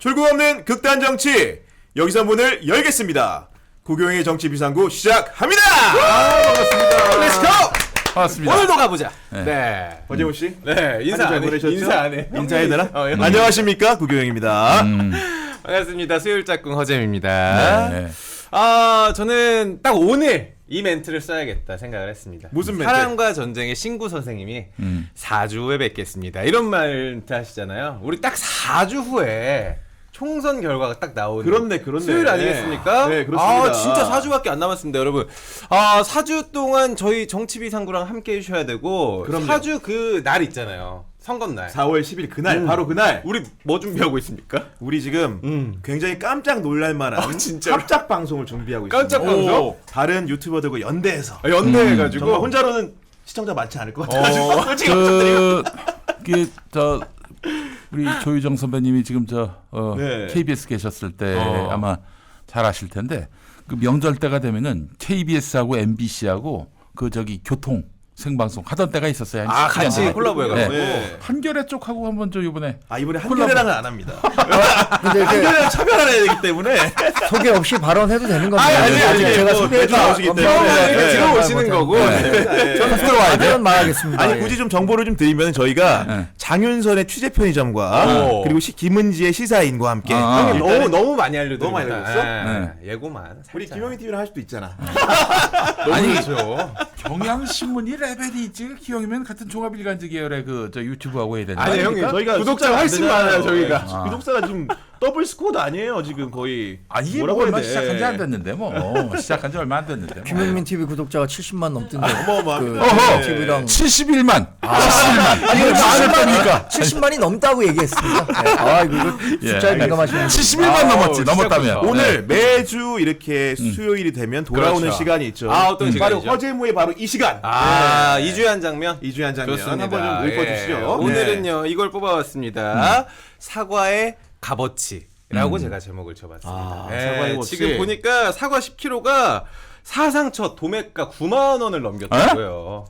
출구 없는 극단 정치, 여기서 문을 열겠습니다. 구경의 정치 비상구 시작합니다. 반갑습니다. 렛츠고. 반갑습니다. 오늘도 가보자. 네. 네. 허재훈 씨, 네. 인사 안 해. 보내셨죠? 인사 안 해. 인사해야 되나? 예. 안녕하십니까, 구경입니다. 반갑습니다. 수요일 짝꿍 허잼입니다. 네. 저는 딱 오늘 이 멘트를 써야겠다 생각을 했습니다. 무슨 멘트? 사랑과 전쟁의 신구 선생님이 4주 후에 뵙겠습니다. 이런 멘트 하시잖아요. 우리 딱 4주 후에 총선 결과가 딱 나오는 그렇네. 수요일 아니겠습니까? 네, 그렇습니다. 진짜 4주밖에 안 남았습니다, 여러분. 4주 동안 저희 정치비상구랑 함께 해주셔야 되고 그럼요. 4주 그 날 있잖아요. 선거날. 4월 10일 그날, 바로 그날. 우리 뭐 준비하고 있습니까? 우리 지금 굉장히 깜짝 놀랄만한 진짜로? 합작 방송을 준비하고 있습니다. 깜짝 방송? 오, 다른 유튜버들과 연대해서 연대해가지고 정말 혼자로는 시청자 많지 않을 것 같아가지고 솔직히 말씀드리면 우리 조유정 선배님이 지금 네. KBS 계셨을 때 아마 잘 아실 텐데 그 명절 때가 되면은 KBS하고 MBC하고 교통 생방송 하던 때가 있었어요. 한 10년 같이 전에. 콜라보해가지고. 네. 한겨레 쪽하고 한번 이번에 이번에 한겨레랑은 안 합니다. 근데 이렇게 한겨레랑 차별하는 애기 때문에 소개 없이 발언해도 되는 겁니다. 아니, 아직 제가 뭐 소개해도 매주 나오시기 때문에. 이렇게 들어오시는 거고. 저는 들어와야 돼요. 말하겠습니다. 아니 굳이 좀 정보를 좀 드리면 저희가 네. 장윤선의 취재 편의점과 그리고 김은지의 시사인과 함께 아. 형님 너무 많이 알려드립니다. 너무 많이 알려줬어? 네. 예고만. 우리 살짝. 김영희 TV를 할 수도 있잖아. 아니 그렇죠. 경향신문이 레벨이 있지. 기영이면 같은 종합일간지 계열의 유튜브하고 해야 되는 아니 거 형님 저희가 구독자 숫자가 안 훨씬 되잖아요. 많아요 저희가. 네, 구독자가 지금 더블 스코어도 아니에요 지금 거의. 이게 뭐라고 뭐 얼마 해야 돼? 시작한 지 안 됐는데 시작한 지 얼마 안 됐는데 뭐. 김영민 TV 구독자가 70만 넘던데. 어마어마합니다. 어허. TV랑 71만. 71만. 이게 많을 겁니까? 70만이 넘다고 얘기했습니다. 네. 이거 숫자에 민감하시는 71만 넘었지. 넘었다면. 오늘 매주 이렇게 수요일이 되면 돌아오는 그렇죠. 시간이 있죠. 어떤 바로 시간이죠? 허재무의 바로 이 시간. 이주한 장면. 이주한 장면 좋습니다. 한번 좀 읊어주시죠. 예. 오늘은요 이걸 뽑아왔습니다. 사과의 값어치라고 제가 제목을 지어봤습니다. 사과의 값어치. 지금 보니까 사과 10kg가 사상 첫 도매가 9만 원을 넘겼다고요.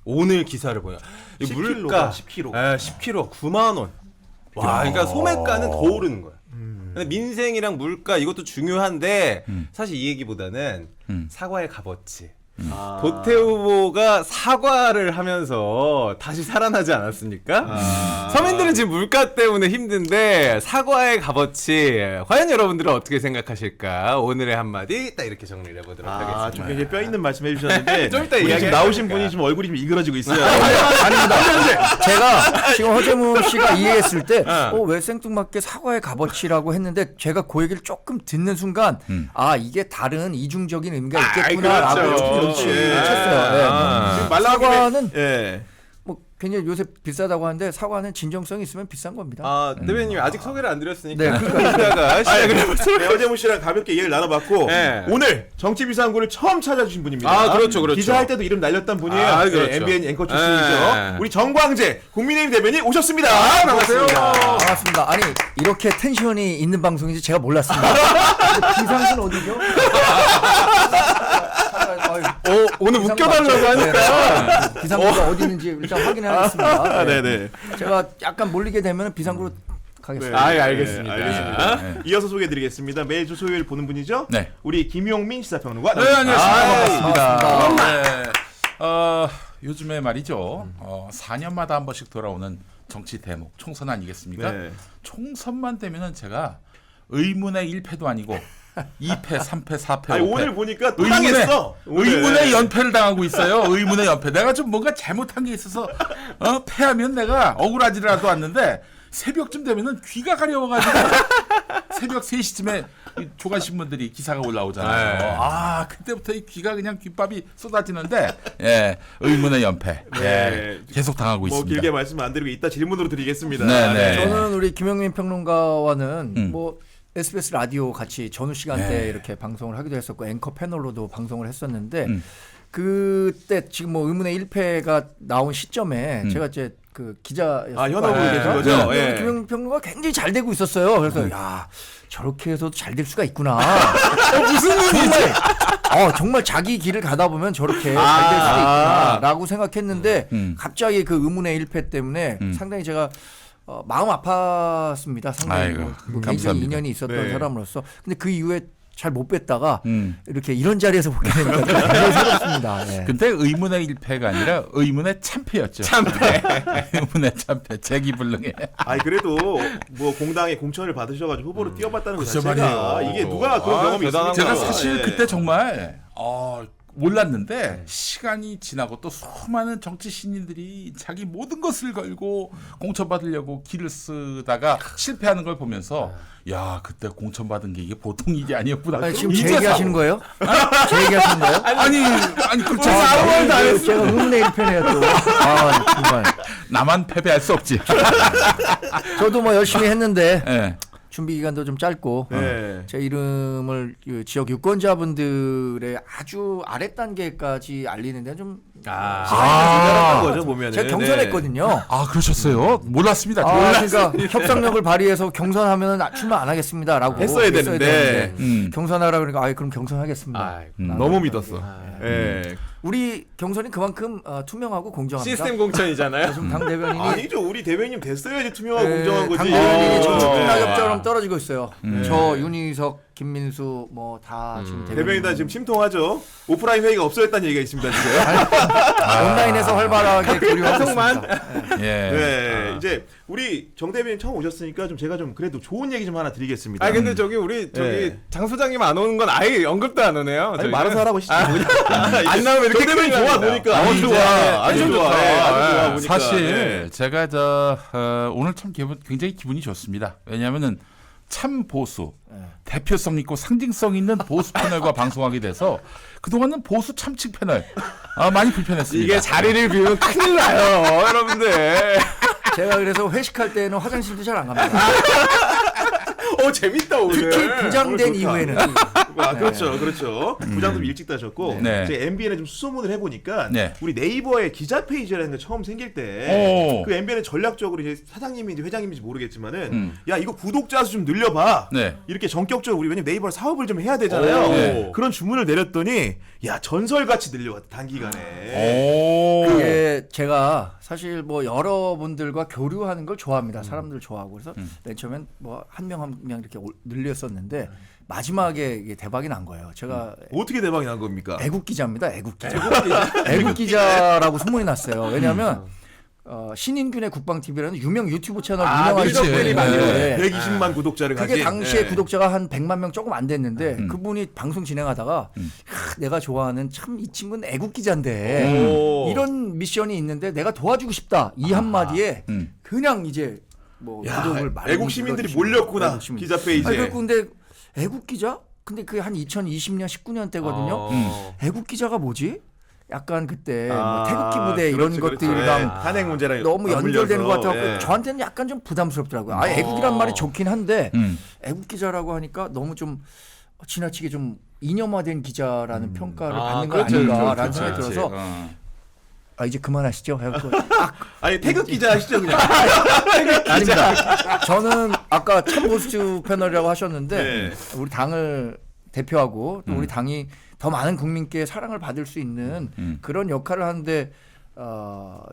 오늘 기사를 보면 10kg 가, 물가 10kg. 10kg 9만 원. 와, 그러니까 소매가는 더 오르는 거야. 근데 민생이랑 물가 이것도 중요한데 사실 이 얘기보다는 사과의 값어치. 도태 후보가 사과를 하면서 다시 살아나지 않았습니까? 서민들은 지금 물가 때문에 힘든데 사과의 값어치 과연 여러분들은 어떻게 생각하실까? 오늘의 한마디 딱 이렇게 정리를 해보도록 좀 하겠습니다. 굉장히 뼈 있는 말씀 해주셨는데 좀 이따 우리 지금 이야기할 나오신 거니까. 분이 지금 얼굴이 좀 이그러지고 있어요. 아닙니다. 제가 지금 허재무 씨가 이 얘기했을 때 왜 생뚱맞게 사과의 값어치라고 했는데 제가 그 얘기를 조금 듣는 순간 이게 다른 이중적인 의미가 있겠구나라고 그렇죠. 좀 눈치를 챘어요. 네. 지금 말 나온 사과는 예. 뭐 굉장히 요새 비싸다고 하는데 사과는 진정성이 있으면 비싼 겁니다. 대변인님 아직 소개를 안 드렸으니까 네, 그러니까 이따가 시작을 해보도록 네, 허재무 씨랑 가볍게 얘기를 나눠봤고 네. 오늘 정치비상구를 처음 찾아주신 분입니다. 그렇죠. 기자할 때도 이름 날렸던 분이에요. 그렇죠. MBN 앵커 출신이죠. 네. 우리 정광재 국민의힘 대변인 오셨습니다. 반갑습니다. 반갑습니다. 아니 이렇게 텐션이 있는 방송인지 제가 몰랐습니다. 비상은 어디죠? 오늘 웃겨달라고 하니까 비상구가 어디 있는지 일단 확인하겠습니다. 네네. 제가 약간 몰리게 되면 비상구로 가겠습니다. 알겠습니다. 알겠습니다. 이어서 소개해드리겠습니다. 매주 수요일 보는 분이죠? 네. 우리 김용민 시사평론가. 네, 안녕하십니까. 반갑습니다. 네. 요즘에 말이죠. 4년마다 한 번씩 돌아오는 정치 대목 총선 아니겠습니까? 네. 총선만 되면은 제가 의문의 1패도 아니고 2패, 3패, 4패, 5패. 오늘 보니까 또 당했어. 의문의 연패를 당하고 있어요. 의문의 연패. 내가 좀 뭔가 잘못한 게 있어서 패하면 내가 억울하지라도 않는데 새벽쯤 되면은 귀가 가려워가지고 새벽 3시쯤에 조간신문들이 기사가 올라오잖아요. 그때부터 이 귀가 그냥 귓밥이 쏟아지는데 의문의 연패. 계속 당하고 뭐 있습니다. 길게 말씀 안 드리고 이따 질문으로 드리겠습니다. 네. 저는 우리 김영민 평론가와는 뭐 SBS 라디오 같이 전후 시간대에 이렇게 방송을 하기도 했었고 앵커 패널로도 방송을 했었는데 그때 지금 뭐 의문의 1패가 나온 시점에 제가 이제 그 기자였어요. 현업으로 계신 거죠? 예. 김영민 평론가 굉장히 잘 되고 있었어요. 그래서 야 저렇게 해서도 잘 될 수가 있구나. 무슨 정말 정말 자기 길을 가다 보면 저렇게 잘 될 수가 있구나라고 생각했는데 갑자기 그 의문의 1패 때문에 상당히 제가 마음 아팠습니다. 상당히 아이고, 뭐 개인적인 감사합니다. 인연이 있었던 네. 사람으로서. 근데 그 이후에 잘 못 뵀다가 이렇게 이런 자리에서 보게 되니까 굉장히 새롭습니다. 예. 근데 의문의 1패가 아니라 의문의 참패였죠. 참패. 의문의 참패. 재기불능에. 아니 그래도 뭐 공당에 공천을 받으셔가지고 후보로 뛰어봤다는 것 글쎄 자체가 말이에요. 이게 누가 그런 경험이 대단한 있습니까? 제가 사실 예. 그때 정말 몰랐는데 시간이 지나고 또 수많은 정치 신인들이 자기 모든 것을 걸고 공천받으려고 길을 쓰다가 실패하는 걸 보면서 야 그때 공천받은 게 이게 보통 일이 아니었구나. 아니, 지금 제 이제서- 얘기하시는 거예요? 제 얘기하시는 거예요? 아니 그렇지 아무 않습니다. 말도 안 했어요. 제가 의문의 1편이에요 또. 정말. 나만 패배할 수 없지. 저도 뭐 열심히 했는데 예. 준비 기간도 좀 짧고 네. 제 이름을 그 지역 유권자분들의 아주 아래 단계까지 알리는 데는 좀 대단한 거죠 보면은. 제가 경선했거든요. 아 그러셨어요? 몰랐습니다. 그러니까 협상력을 발휘해서 경선하면 출마 안 하겠습니다라고 했어야 되는데. 경선하라 그러니까 그럼 경선하겠습니다. 너무 믿었어. 예. 우리 경선이 그만큼 투명하고 공정합니다. 시스템 공천이잖아요. 지금 당 대변인이 아니죠. 우리 대변인 됐어야지 투명하고 공정한 거지. 당 대변인이 지금 네. 낙엽처럼 떨어지고 있어요. 저 윤희석, 김민수 뭐 다 지금 대변인 다 지금 심통하죠. 오프라인 회의가 없어졌다는 얘기가 있습니다 지금. 온라인에서 활발하게 교류하고 있습니다. 예. 네, 이제 우리 정 대변인 처음 오셨으니까 좀 제가 좀 그래도 좋은 얘기 좀 하나 드리겠습니다. 아 근데 우리 네. 장 소장님 안 오는 건 아예 언급도 안 오네요. 아니, 저희는. 말아서 하라고 하시죠. 안 나오면 이렇게 정 대변인 큰일 좋아 납니다. 보니까 아주 좋아, 아주 텐션 좋아, 좋다. 예, 아주 좋아 보니까. 사실 네. 제가 오늘 참 굉장히 기분이 좋습니다. 왜냐하면은 참 보수, 대표성 있고 상징성 있는 보수 패널과 방송하게 돼서 그동안은 보수 참칭 패널 많이 불편했습니다. 이게 자리를 비우면 큰일 나요, 여러분들. 제가 그래서 회식할 때는 화장실도 잘 안 갑니다. 재밌다 오늘. 특히 부장된 오늘 좋다. 이후에는 아, 그렇죠. 부장도 일찍 따셨고 네. 제 MBN에 좀 수소문을 해보니까 네. 우리 네이버에 기자 페이지라는 게 처음 생길 때 오. 그 MBN은 전략적으로 이제 사장님인지 회장님인지 모르겠지만은 야 이거 구독자 수 좀 늘려봐. 네. 이렇게 전격적으로 우리 왜냐면 네이버 사업을 좀 해야 되잖아요. 오. 네. 그런 주문을 내렸더니 야 전설같이 늘려왔다 단기간에. 오. 그게 제가 사실 뭐 여러분들과 교류하는 걸 좋아합니다. 사람들 좋아하고 그래서 맨 처음엔 뭐 한 명 한 명 이렇게 늘렸었는데 마지막에 이게 대박이 난 거예요. 제가 어떻게 대박이 난 겁니까? 애국 기자입니다. 애국 기자. 애국 기자라고 소문이 났어요. 왜냐하면 신인균의 국방 TV라는 유명 유튜브 채널 운영하시는 밀접들이 분이 많아요. 있는데 120만 구독자를 그게 가진. 당시에 네. 구독자가 한 100만 명 조금 안 됐는데 그분이 방송 진행하다가 내가 좋아하는 참 이 친구는 애국 기자인데 오. 이런 미션이 있는데 내가 도와주고 싶다 이 한마디에 그냥 이제 뭐 야, 구독을 많이 애국 시민들이 눌러주시고, 몰렸구나 애국 시민. 기자 페이지에. 아니 그리고 근데 애국 기자? 근데 그게 한 2020년 19년 때거든요. 애국 기자가 뭐지? 약간 그때 뭐 태극기 부대 이런 그렇죠, 그렇죠. 것들이랑 예, 탄핵 문제랑 너무 연결된 것 같아서 예. 저한테는 약간 좀 부담스럽더라고요. 애국이란 말이 좋긴 한데 애국 기자라고 하니까 너무 좀 지나치게 좀 이념화된 기자라는 평가를 받는 거 그렇죠, 아닌가라는 그렇죠, 생각이 그렇지. 들어서 이제 그만하시죠. 아니 태극 기자 하시죠 그냥. 아닙니다. 저는 아까 참 보수 패널이라고 하셨는데 네. 우리 당을 대표하고 또 우리 당이 더 많은 국민께 사랑을 받을 수 있는 그런 역할을 하는데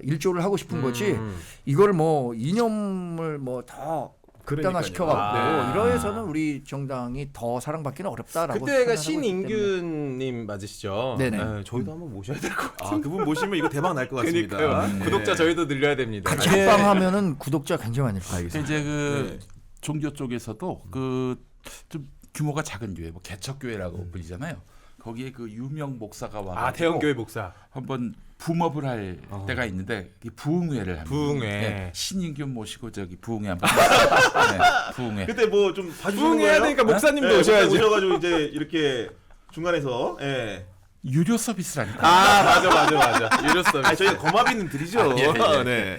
일조를 하고 싶은 거지 이걸 뭐 이념을 뭐 더 극단화 시켜갖고 이러해서는 우리 정당이 더 사랑받기는 어렵다라고 그때가 생각하고 있기 때문에. 신인균님 맞으시죠? 네네. 저희도 한번 모셔야 될 것 같아요. 그분 모시면 이거 대박 날 것 같습니다. 그러니까요. 구독자 저희도 늘려야 됩니다. 같이 합방하면은 구독자 굉장히 많을 거예요. 이제 그 종교 쪽에서도 그 좀 규모가 작은 교회, 뭐 개척교회라고 불리잖아요. 거기에 그 유명 목사가 와가지고 태영교회 목사. 한번 붐업을 할 때가 있는데 이 부흥회를 합니다. 부흥회. 네, 신인균 모시고 저기 부흥회 한번. 네, 부흥회. 그때 뭐 좀 봐주시는 부흥해야 거예요? 되니까 목사님도 네, 오셔야죠. 오셔가지고 이제 이렇게 중간에서 예. 유료 서비스라니까. 맞아. 유료 서비스. 아니 저희가 거마비는 드리죠. 네.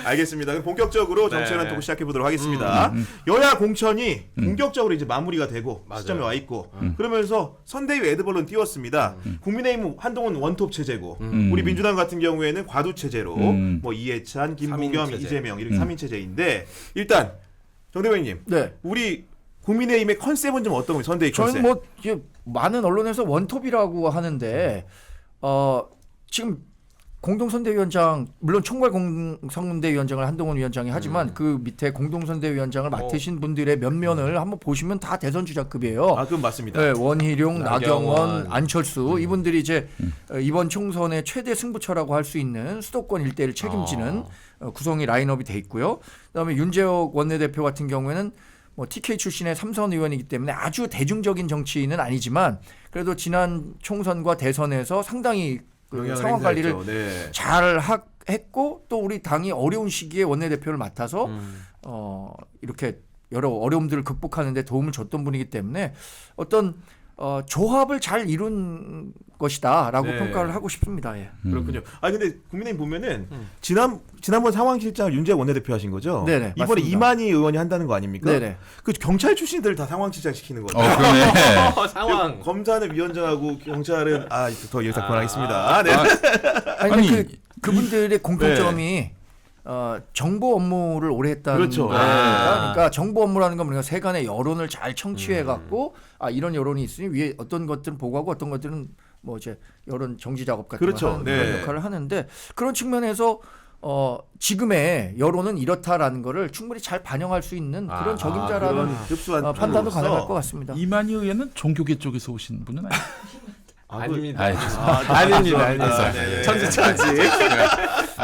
알겠습니다. 그럼 본격적으로 정치연한 토크 시작해 보도록 하겠습니다. 여야 공천이 본격적으로 이제 마무리가 되고 시점에 와 있고 그러면서 선대위 에드벌론 띄웠습니다. 국민의힘 한동훈 원톱 체제고 우리 민주당 같은 경우에는 과두 체제로 뭐 이해찬, 김부겸, 삼인 체제. 이재명 이렇게 3인 체제인데 일단 정 대변인님, 네. 우리 국민의힘의 컨셉은 좀 어떤 거예요? 선대위 컨셉? 저는 뭐 이제 많은 언론에서 원톱이라고 하는데 지금 공동선대위원장 물론 총괄선대위원장을 한동훈 위원장이 하지만 그 밑에 공동선대위원장을 맡으신 분들의 면면을 한번 보시면 다 대선 주자급이에요. 아, 그건 맞습니다. 네, 원희룡, 나경원, 나경원. 안철수 이분들이 이제 이번 총선의 최대 승부처라고 할 수 있는 수도권 일대를 책임지는 구성이 라인업이 돼 있고요. 그다음에 윤재옥 원내대표 같은 경우에는 뭐 TK 출신의 삼선 의원이기 때문에 아주 대중적인 정치인은 아니지만 그래도 지난 총선과 대선에서 상당히 그 영향을 상황 관리를 행사했죠. 네. 잘 했고 또 우리 당이 어려운 시기에 원내대표를 맡아서 이렇게 여러 어려움들을 극복하는 데 도움을 줬던 분이기 때문에 어떤 조합을 잘 이룬 것이다라고 네. 평가를 하고 싶습니다. 예. 그렇군요. 아 근데 국민의힘 보면은 지난번 상황실장을 윤재욱 원내대표 하신 거죠? 네네, 이번에 맞습니다. 이만희 의원이 한다는 거 아닙니까? 네네. 그 경찰 출신들 다 상황실장 시키는 거죠. 그러네. 상황. 검사는 위원장하고 경찰은 더 예사 권하겠습니다. 네. 아니, 아니, 근데 그분들의 공통점이 정보 업무를 오래 했다는 그렇죠. 거 아닙니까? 그러니까 정보 업무라는 건 우리가 세간의 여론을 잘 청취해 갖고 이런 여론이 있으니 위에 어떤 것들은 보고하고 어떤 것들은 뭐 이제 여론 정지 작업 같은 그렇죠. 걸 하는 네. 그런 역할을 하는데 그런 측면에서 지금의 여론은 이렇다라는 거를 충분히 잘 반영할 수 있는 그런 그런 적임자라는 흡수한 판단도 분으로서 가능할 것 같습니다. 이만희 의원은 종교계 쪽에서 오신 분은 아니에요. 아닙니다. 아닙니다. 아닙니다. 네. 천지.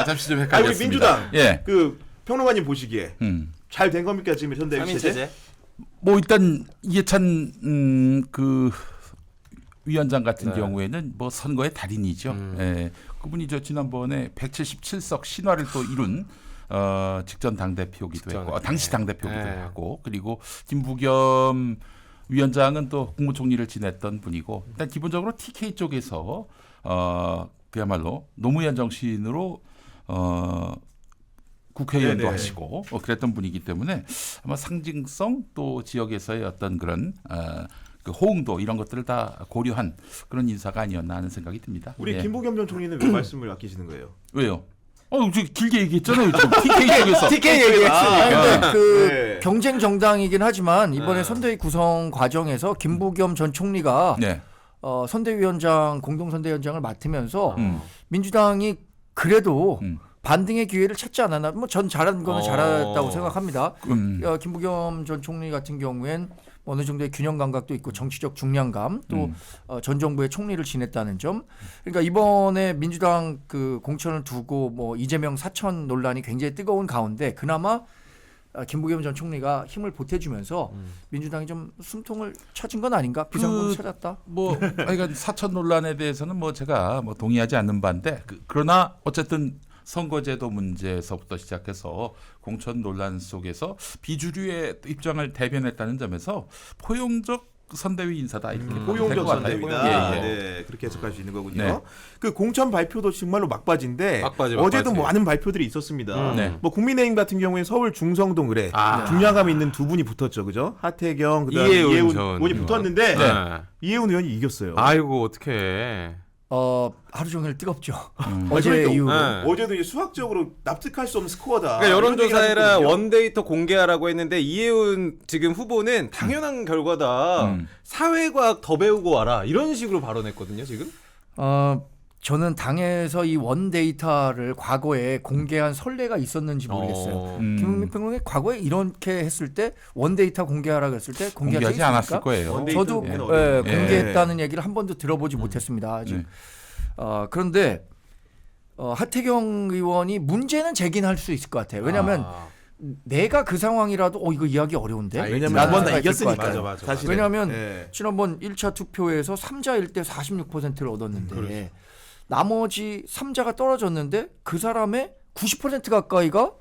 잠시 좀 우리 헷갈렸습니다. 민주당 예. 그 평론가님 보시기에 잘 된 겁니까 지금 현대위 3인 체제? 체제. 뭐 일단 이해찬 그 위원장 같은 네. 경우에는 뭐 선거의 달인이죠. 예. 그분이 저 지난번에 177석 신화를 또 이룬 직전 당대표기도 직전에. 했고 당시 당대표기도 네. 하고 그리고 김부겸 위원장은 또 국무총리를 지냈던 분이고 일단 기본적으로 TK 쪽에서 그야말로 노무현 정신으로 국회의원도 네네. 하시고 그랬던 분이기 때문에 아마 상징성 또 지역에서의 어떤 그런 그 호응도 이런 것들을 다 고려한 그런 인사가 아니었나 하는 생각이 듭니다. 우리 예. 김부겸 전 총리는 왜 말씀을 아끼시는 거예요? 왜요? 저 길게 얘기했잖아요. 지금 TK 쪽에서. TK 얘기했으니까. 근데 그 네. 경쟁 정당이긴 하지만 이번에 선대위 구성 과정에서 김부겸 전 총리가 네. 선대위원장 공동선대위원장을 맡으면서 민주당이 그래도 반등의 기회를 찾지 않았나? 뭐 전 잘한 거는 잘했다고 생각합니다. 김부겸 전 총리 같은 경우엔 어느 정도의 균형 감각도 있고 정치적 중량감 또 전 정부의 총리를 지냈다는 점. 그러니까 이번에 민주당 그 공천을 두고 뭐 이재명 사천 논란이 굉장히 뜨거운 가운데 그나마 김부겸 전 총리가 힘을 보태주면서 민주당이 좀 숨통을 쳐진 건 아닌가? 비상금을 찾았다. 뭐 그러니까 사천 논란에 대해서는 뭐 제가 뭐 동의하지 않는 바인데 그러나 어쨌든 선거제도 문제에서부터 시작해서 공천 논란 속에서 비주류의 입장을 대변했다는 점에서 포용적 선대위 인사다 이렇게 될것 포용적 같아요. 선대위다. 예, 예. 네, 그렇게 해석할 수 있는 거군요. 네. 그 공천 발표도 정말로 막바지인데 막바지. 어제도 많은 발표들이 있었습니다. 네. 뭐 국민의힘 같은 경우에 서울 중성동 의뢰 중량감 있는 두 분이 붙었죠, 그죠? 하태경 그다음에 이해운 전 의원이 의원. 붙었는데 네. 이해운 의원이 이겼어요. 아이고 어떡해. 하루 종일 뜨겁죠. 아니, 어제 그러니까 이후로. 네. 어제도 이제 수학적으로 납득할 수 없는 스코어다. 그러니까 여론조사에라 이런 얘기를 하셨거든요. 원데이터 공개하라고 했는데 이해운 지금 후보는 당연한 결과다. 사회과학 더 배우고 와라. 이런 식으로 발언했거든요, 지금. 저는 당에서 이 원데이터를 과거에 공개한 선례가 있었는지 모르겠어요. 김은민 평론가님 과거에 이렇게 했을 때 원데이터 공개하라고 했을 때 공개하지 않았을 거예요. 원데이터 저도 공개는 예, 어려워요. 공개했다는 얘기를 한 번도 들어보지 못했습니다. 아직. 네. 그런데 하태경 의원이 문제는 제기할 수 있을 것 같아요. 왜냐하면 내가 그 상황이라도 이거 이해하기 어려운데. 왜냐면 라는 한번 다 생각이 들 이겼으니까. 것 같아요. 맞아. 사실은. 왜냐하면 네. 지난번 1차 투표에서 3자일 때 46%를 얻었는데 나머지 3자가 떨어졌는데 그 사람의 90% 가까이가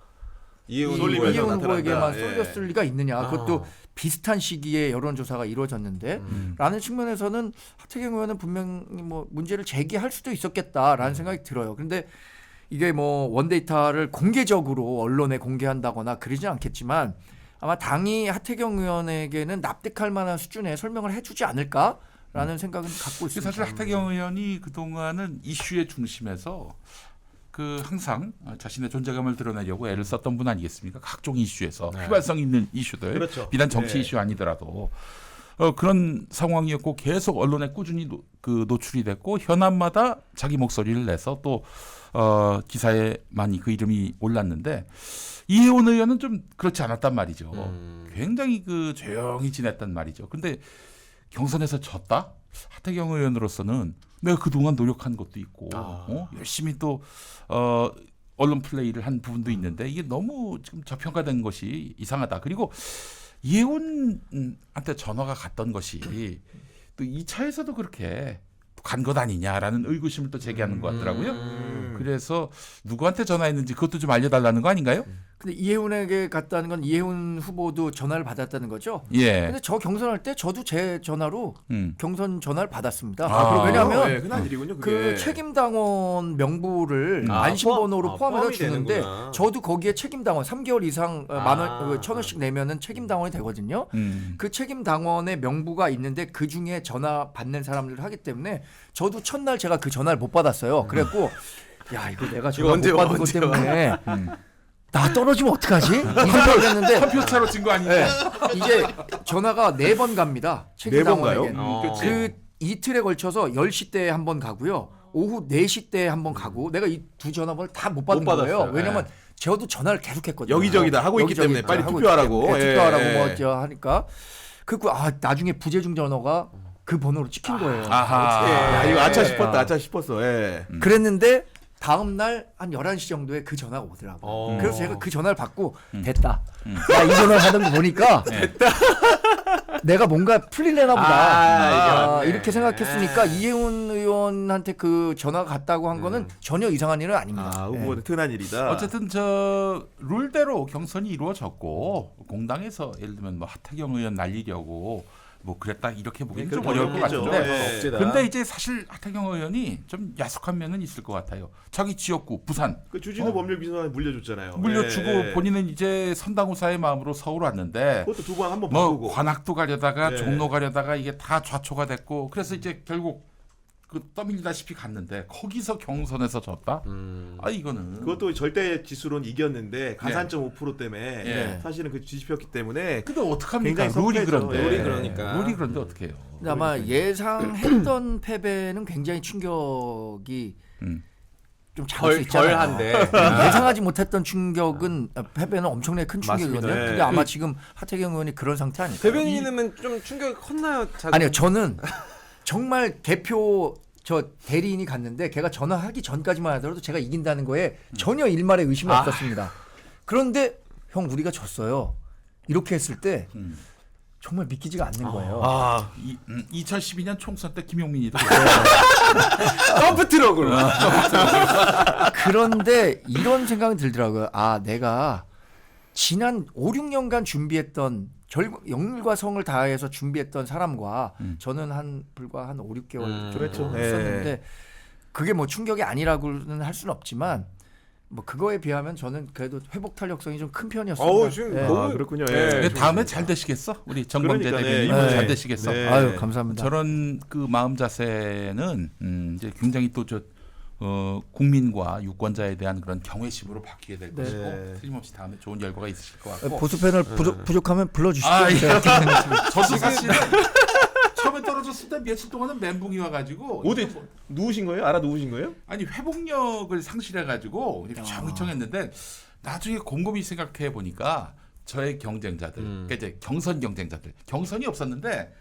이해운 쏠리면서 이해운 나타난다. 후보에게만 예. 쏠렸을 리가 있느냐. 그것도 비슷한 시기에 여론조사가 이루어졌는데 라는 측면에서는 하태경 의원은 분명히 뭐 문제를 제기할 수도 있었겠다라는 생각이 들어요. 그런데 이게 뭐 원데이터를 공개적으로 언론에 공개한다거나 그러진 않겠지만 아마 당이 하태경 의원에게는 납득할 만한 수준의 설명을 해주지 않을까라는 생각은 갖고 있습니다. 사실 하태경 의원이 그동안은 이슈의 중심에서 그 항상 자신의 존재감을 드러내려고 애를 썼던 분 아니겠습니까? 각종 이슈에서 휘발성 있는 이슈들, 그렇죠. 비단 정치 네. 이슈 아니더라도 그런 상황이었고 계속 언론에 꾸준히 노출이 됐고 현안마다 자기 목소리를 내서 또 기사에 많이 그 이름이 올랐는데 이혜원 의원은 좀 그렇지 않았단 말이죠. 굉장히 그 조용히 지냈단 말이죠. 근데 경선에서 졌다? 하태경 의원으로서는 내가 그동안 노력한 것도 있고 열심히 또 언론 플레이를 한 부분도 있는데 이게 너무 지금 저평가된 것이 이상하다. 그리고 이혜원한테 전화가 갔던 것이 또 2차에서도 그렇게 간 것 아니냐라는 의구심을 또 제기하는 것 같더라고요. 그래서 누구한테 전화했는지 그것도 좀 알려달라는 거 아닌가요? 근데 이혜훈에게 갔다는 건 이혜훈 후보도 전화를 받았다는 거죠. 예. 근데 저 경선할 때 저도 제 전화로 경선 전화를 받았습니다. 아, 왜냐하면 네, 흔한 일이군요. 그게. 그 책임당원 명부를 안심번호로 포함해서 포함이 주는데 되는구나. 저도 거기에 책임당원 3개월 이상 만 원, 1,000원씩 내면은 책임당원이 되거든요. 그 책임당원의 명부가 있는데 그 중에 전화 받는 사람들을 하기 때문에 저도 첫날 제가 그 전화를 못 받았어요. 그래갖고 야 이거 내가 전화 언제 못 와, 받은 것 언제 때문에 나 떨어지면 어떡하지? 이 생각을 했는데 컴퓨터로 진 거 아니냐? 이게 전화가 4번 갑니다. 책임당원에게. 4번 가요? 그 이틀에 걸쳐서 10시 때 한 번 가고요. 오후 4시 때 한 번 가고 내가 이 두 전화번호를 다 못 받은 못 거예요. 받았어요. 왜냐면 저도 전화를 계속 했거든요. 여기저기다 하고 있기 때문에 빨리 하고 투표하라고. 있기 때문에 투표하라고 예. 뭐 저 하니까 그리고 나중에 부재중 전화가 그 번호로 찍힌 거예요. 아하. 야, 이거 아차 예. 싶었다. 아차 싶었어. 예. 그랬는데 다음 날 한 11시 정도에 그 전화가 오더라고요. 그래서 제가 그 전화를 받고 됐다. 야, 이 전화를 하는 거 보니까 됐다. 내가 뭔가 풀릴래나 보다. 이게 이렇게 생각했으니까 이혜훈 의원한테 그 전화가 갔다고 한 거는 전혀 이상한 일은 아닙니다. 아, 후보한테 흔한 일이다. 어쨌든 저 룰대로 경선이 이루어졌고 공당에서 예를 들면 뭐 하태경 의원 날리려고 뭐 그랬다 이렇게 보기는 좀 그렇게 어려울 것 어렵겠죠. 같은데 예. 근데 이제 사실 하태경 의원이 좀 야속한 면은 있을 것 같아요. 자기 지역구 부산 그 주진우 법률비서관 물려줬잖아요. 물려주고 예, 예. 본인은 이제 선당우사의 마음으로 서울 왔는데 그것도 두 번 한 번 뭐 바꾸고. 관악도 가려다가 예. 종로 가려다가 이게 다 좌초가 됐고 그래서 이제 결국 그 떠밀리다시피 갔는데 거기서 경선에서 졌다? 아 이거는 그것도 절대 지수로는 이겼는데 가산점 5% 때문에 예. 사실은 그 뒤집혔기 때문에 근데 어떡합니까? 굉장히 룰이 섭해죠. 그런데 룰이 그러니까. 룰이 그런데 어떻게 해요? 근데 아마 예상했던 패배는 굉장히 충격이 좀 작을 수 있잖아요. 덜한데. 예상하지 못했던 충격은 패배는 엄청나게 큰 충격이거든요. 맞습니다. 예. 근데 아마 지금 하태경 의원이 그런 상태 아닐까요? 대변인님은 좀 충격이 컸나요? 아니요, 저는 정말 대표 저 대리인이 갔는데 걔가 전화하기 전까지만 하더라도 제가 이긴다는 거에 전혀 일말의 의심이 없었습니다. 그런데 형 우리가 졌어요. 이렇게 했을 때 정말 믿기지가 않는 거예요. 아, 2012년 총선 때 김용민이도 덤프 트럭으로. 그런데 이런 생각이 들더라고요. 아, 내가 지난 5, 6년간 준비했던 영일과 성을 다해서 준비했던 사람과 저는 불과 한 5, 6개월 그렇죠. 했었는데 그게 뭐 충격이 아니라고는 할 수는 없지만 뭐 그거에 비하면 저는 그래도 회복 탄력성이 좀 큰 편이었습니다. 어우, 지금 예. 너무 아, 그렇군요. 예. 네, 다음에 잘 되시겠어? 우리 정범재 그러니까, 대변인 네. 잘 네. 되시겠어? 네. 아유, 감사합니다. 저런 그 마음 자세는 이제 굉장히 또 국민과 유권자에 대한 그런 경외심으로 바뀌게 될 네. 것이고 틀림없이 다음에 좋은 결과가 있으실 것 같고. 보수 패널 부족하면 불러주시죠. 아, 예. 제가 저도 사실 처음에 떨어졌을 때 며칠 동안은 멘붕이 와가지고 어디 누우신 거예요? 알아 누우신 거예요? 아니 회복력을 상실해가지고 이렇게 휘청휘청했는데 나중에 곰곰이 생각해 보니까 저의 경쟁자들, 그러니까 이제 경선 경쟁자들, 경선이 없었는데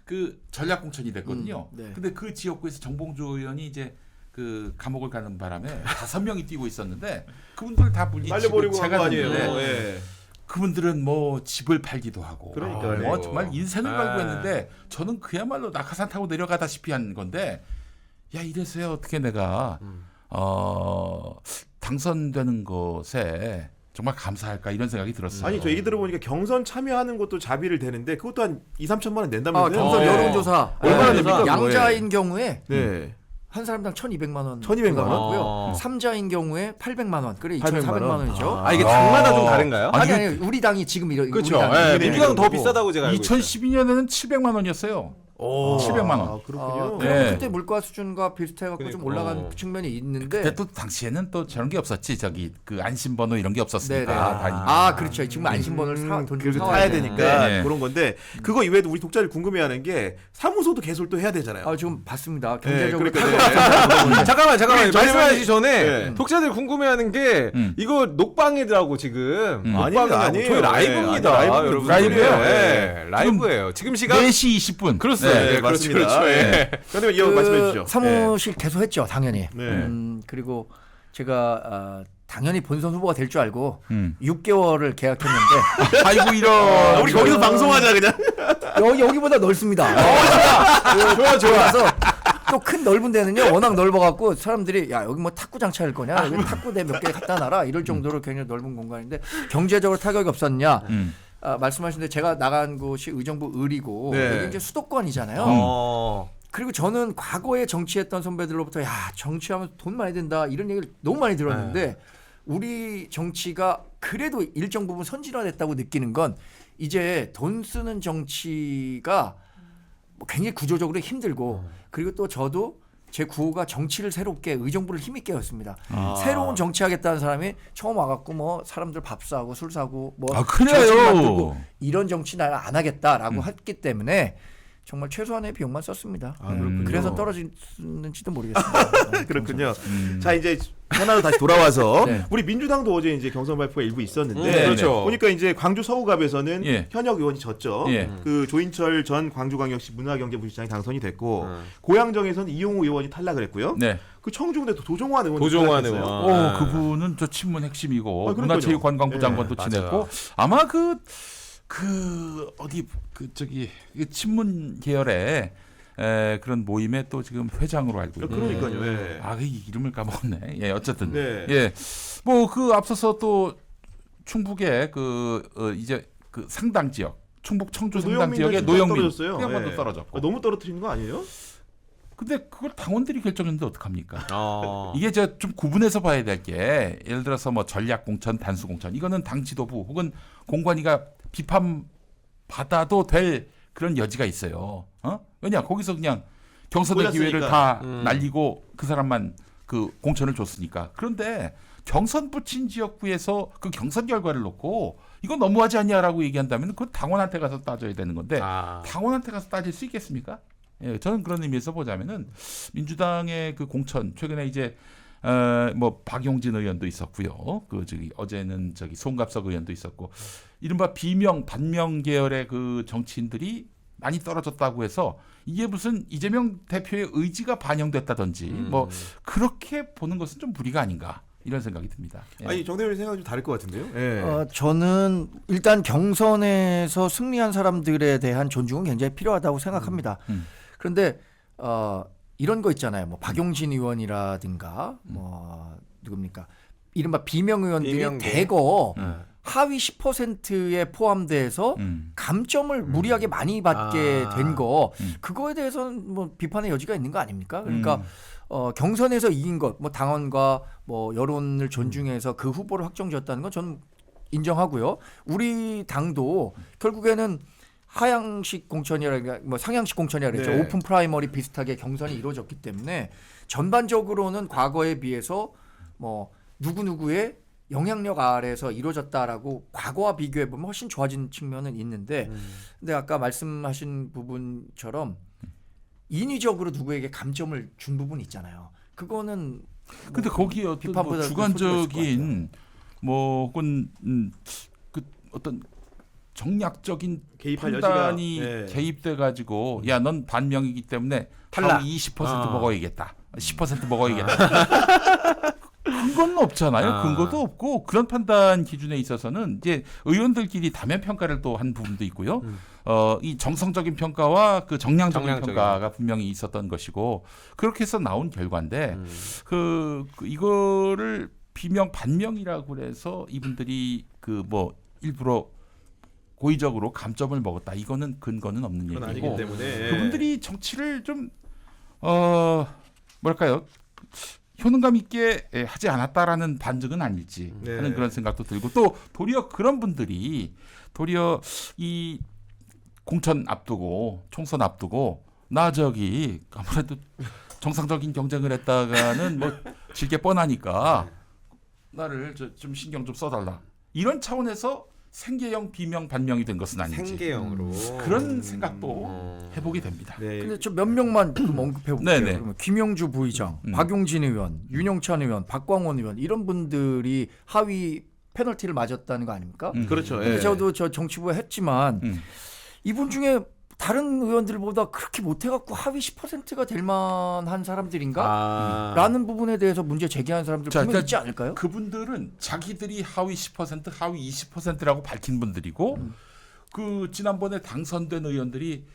그 전략 공천이 됐거든요. 네. 근데 그 지역구에서 정봉주 의원이 이제 그 감옥을 가는 바람에 5명이 뛰고 있었는데 그분들 다 물리치고 날려버리고 간 거 제가 아니에요? 됐는데 예. 그분들은 뭐 집을 팔기도 하고 그러니까요. 뭐 정말 인생을 아. 걸고 했는데 저는 그야말로 낙하산 타고 내려가다시피 한 건데 야 이래서야 어떻게 내가 당선되는 것에 정말 감사할까 이런 생각이 들었어요. 아니 저 얘기 들어보니까 경선 참여하는 것도 자비를 대는데 그것도 한 2, 3천만 원 낸다면서요? 경선 여론조사 얼마나 됩니까, 양자인 경우에 네. 한 사람당 1,200만 원 1,200만 원? 고요 3자인 경우에 800만 원. 그래 800만 2,400만 원. 원이죠. 아, 이게 당마다 좀 다른가요? 아니 우리 당이 지금 그렇죠. 우리 당이 민주당 더 비싸다고 제가 알고 있어요. 2012년에는 700만 원이었어요. 700만 원. 아, 그렇군요. 네. 그때 물가 수준과 비슷해갖고 좀 올라간 측면이 있는데. 그때 또 당시에는 또 저런 게 없었지. 저기 그 안심번호 이런 게 없었으니까. 네네. 다 그렇죠. 지금 안심번호를 돈 그렇게 주고 타야 사와야 되니까 네. 그런 건데 그거 이외에도 우리 독자들 궁금해하는 게 사무소도 개설 또 해야 되잖아요. 지금 봤습니다. 네, 경제적으로 그러니까 잠깐만 말씀하시기 전에 네. 독자들 궁금해하는 게 이거 녹방이라고 지금 아닙니다. 아니에요. 저희 라이브입니다. 네, 아니, 여러분. 라이브예요? 네, 라이브예요. 지금 시각 4시 20분. 그렇습니다. 네, 네, 맞습니다. 그렇죠. 예. 그런데 이어 말씀해 주시죠. 사무실 개소했죠, 당연히. 네. 그리고 제가 당연히 본선 후보가 될 줄 알고 6개월을 계약했는데 아이고 이런. 우리 거기서 방송하자 그냥. 여기보다 넓습니다. 좋아서 또 큰 넓은 데는요 워낙 넓어갖고 사람들이 야 여기 뭐 탁구장 차릴 거냐 여기 탁구대 몇 개 갖다 놔라 이럴 정도로 굉장히 넓은 공간인데 경제적으로 타격이 없었냐 말씀하신 대로 제가 나간 곳이 의정부 을이고 네. 여기 이제 수도권이잖아요. 그리고 저는 과거에 정치했던 선배들로부터 야 정치하면 돈 많이 든다 이런 얘기를 너무 많이 들었는데 우리 정치가 그래도 일정 부분 선진화됐다고 느끼는 건 이제 돈 쓰는 정치가 뭐 굉장히 구조적으로 힘들고 그리고 또 저도 제 구호가 정치를 새롭게 의정부를 힘있게 였습니다. 새로운 정치하겠다는 사람이 처음 와갖고 뭐 사람들 밥 사고 술 사고 뭐 그래요. 정치만 들고 이런 정치 나는 안 하겠다라고 했기 때문에 정말 최소한의 비용만 썼습니다. 그래서 떨어지는지도 모르겠습니다. 그렇군요. 자 이제 하나로 다시 돌아와서 네. 우리 민주당도 어제 이제 경선 발표가 일부 있었는데 그렇죠. 보니까 이제 광주 서구갑에서는 예. 현역 의원이 졌죠. 예. 그 조인철 전 광주광역시 문화경제부시장이 당선이 됐고 고양정에서는 이용우 의원이 탈락을 했고요. 네. 그 청주군에도 도종환 의원이 도종환 탈락했어요. 의원. 그분은 저 친문 핵심이고 그러니까요. 문화체육관광부 예, 장관도 맞아요. 지냈고 아마 그 어디 그 저기 친문 계열의 그런 모임의 또 지금 회장으로 알고 있고. 그러니까요. 예. 그 이름을 까먹었네. 예, 어쨌든. 네. 예. 뭐 그 앞서서 또 충북의 이제 그 상당 지역, 충북 청주 상당 노영민 지역의 전 노영민 떨어졌어요. 그 양반도 예. 떨어졌고. 너무 떨어뜨리는 거 아니에요? 근데 그걸 당원들이 결정했는데 어떡합니까? 어. 이게 좀 구분해서 봐야 될 게 예를 들어서 뭐 전략 공천, 단수 공천 이거는 당 지도부 혹은 공관위가 비판 받아도 될 그런 여지가 있어요. 왜냐 거기서 그냥 경선의 꽂았으니까. 기회를 다 날리고 그 사람만 그 공천을 줬으니까. 그런데 경선 붙인 지역구에서 그 경선 결과를 놓고 이거 너무하지 않냐라고 얘기한다면 그 당원한테 가서 따져야 되는 건데 당원한테 가서 따질 수 있겠습니까? 예, 저는 그런 의미에서 보자면은 민주당의 그 공천 최근에 이제 뭐 박용진 의원도 있었고요. 그 저기 어제는 저기 송갑석 의원도 있었고 이른바 비명 반명 계열의 그 정치인들이 많이 떨어졌다고 해서 이게 무슨 이재명 대표의 의지가 반영됐다든지 뭐 그렇게 보는 것은 좀 무리가 아닌가 이런 생각이 듭니다. 예. 아니 정대훈 생각이 좀 다를 것 같은데요. 예. 저는 일단 경선에서 승리한 사람들에 대한 존중은 굉장히 필요하다고 생각합니다. 그런데 이런 거 있잖아요. 뭐 박용진 의원이라든가 뭐 누굽니까? 이른바 비명 의원들이 비명계. 대거 하위 10%에 포함돼서 감점을 무리하게 많이 받게 된 거 그거에 대해서는 뭐 비판의 여지가 있는 거 아닙니까? 그러니까 경선에서 이긴 것, 뭐 당원과 뭐 여론을 존중해서 그 후보를 확정지었다는 건 저는 인정하고요. 우리 당도 결국에는 하향식 공천이라 뭐 상향식 공천이라 그랬죠. 네. 오픈 프라이머리 비슷하게 경선이 이루어졌기 때문에 전반적으로는 과거에 비해서 뭐 누구누구의 영향력 아래에서 이루어졌다라고 과거와 비교해 보면 훨씬 좋아진 측면은 있는데 근데 아까 말씀하신 부분처럼 인위적으로 누구에게 감점을 준 부분이 있잖아요. 그거는 근데 거기에 어떤 비판보다 뭐 그 소지가 있을 주관적인 뭐 혹은 그 어떤 정략적인 개입할 판단이 여지가, 예. 개입돼 가지고 야 넌 반명이기 때문에 탈락. 탈락 20% 먹어야겠다. 10% 먹어야겠다. 근거는 없잖아요. 근거도 없고 그런 판단 기준에 있어서는 이제 의원들끼리 다면 평가를 또 한 부분도 있고요. 이 정성적인 평가와 그 정량적인 평가가 분명히 있었던 것이고 그렇게 해서 나온 결과인데 이거를 비명 반명이라고 그래서 이분들이 그 뭐 일부러 고의적으로 감점을 먹었다. 이거는 근거는 없는 그건 아니기 얘기고 때문에 그분들이 정치를 좀 뭐랄까요? 효능감 있게 하지 않았다라는 반증은 아닐지 하는 그런 생각도 들고 또 도리어 그런 분들이 도리어 이 공천 앞두고 총선 앞두고 나 저기 아무래도 정상적인 경쟁을 했다가는 뭐 질 게 뻔하니까 나를 좀 신경 좀 써달라. 이런 차원에서 생계형 비명 반명이 된 것은 아닌지 생계형으로 그런 생각도 해보게 됩니다. 네. 근데 좀 몇 명만 좀 언급해 볼게요. 네네. 그러면 김영주 부의장, 박용진 의원, 윤영찬 의원, 박광원 의원 이런 분들이 하위 페널티를 맞았다는 거 아닙니까? 그렇죠. 근데 예. 저도 저 정치부에 했지만 이분 중에 다른 의원들보다 그렇게 못해갖고 하위 10%가 될 만한 사람들인가? 라는 부분에 대해서 문제 제기하는 사람들 자, 분명 일단 있지 않을까요? 그분들은 자기들이 하위 10%, 하위 20%라고 밝힌 분들이고 그 지난번에 당선된 의원들이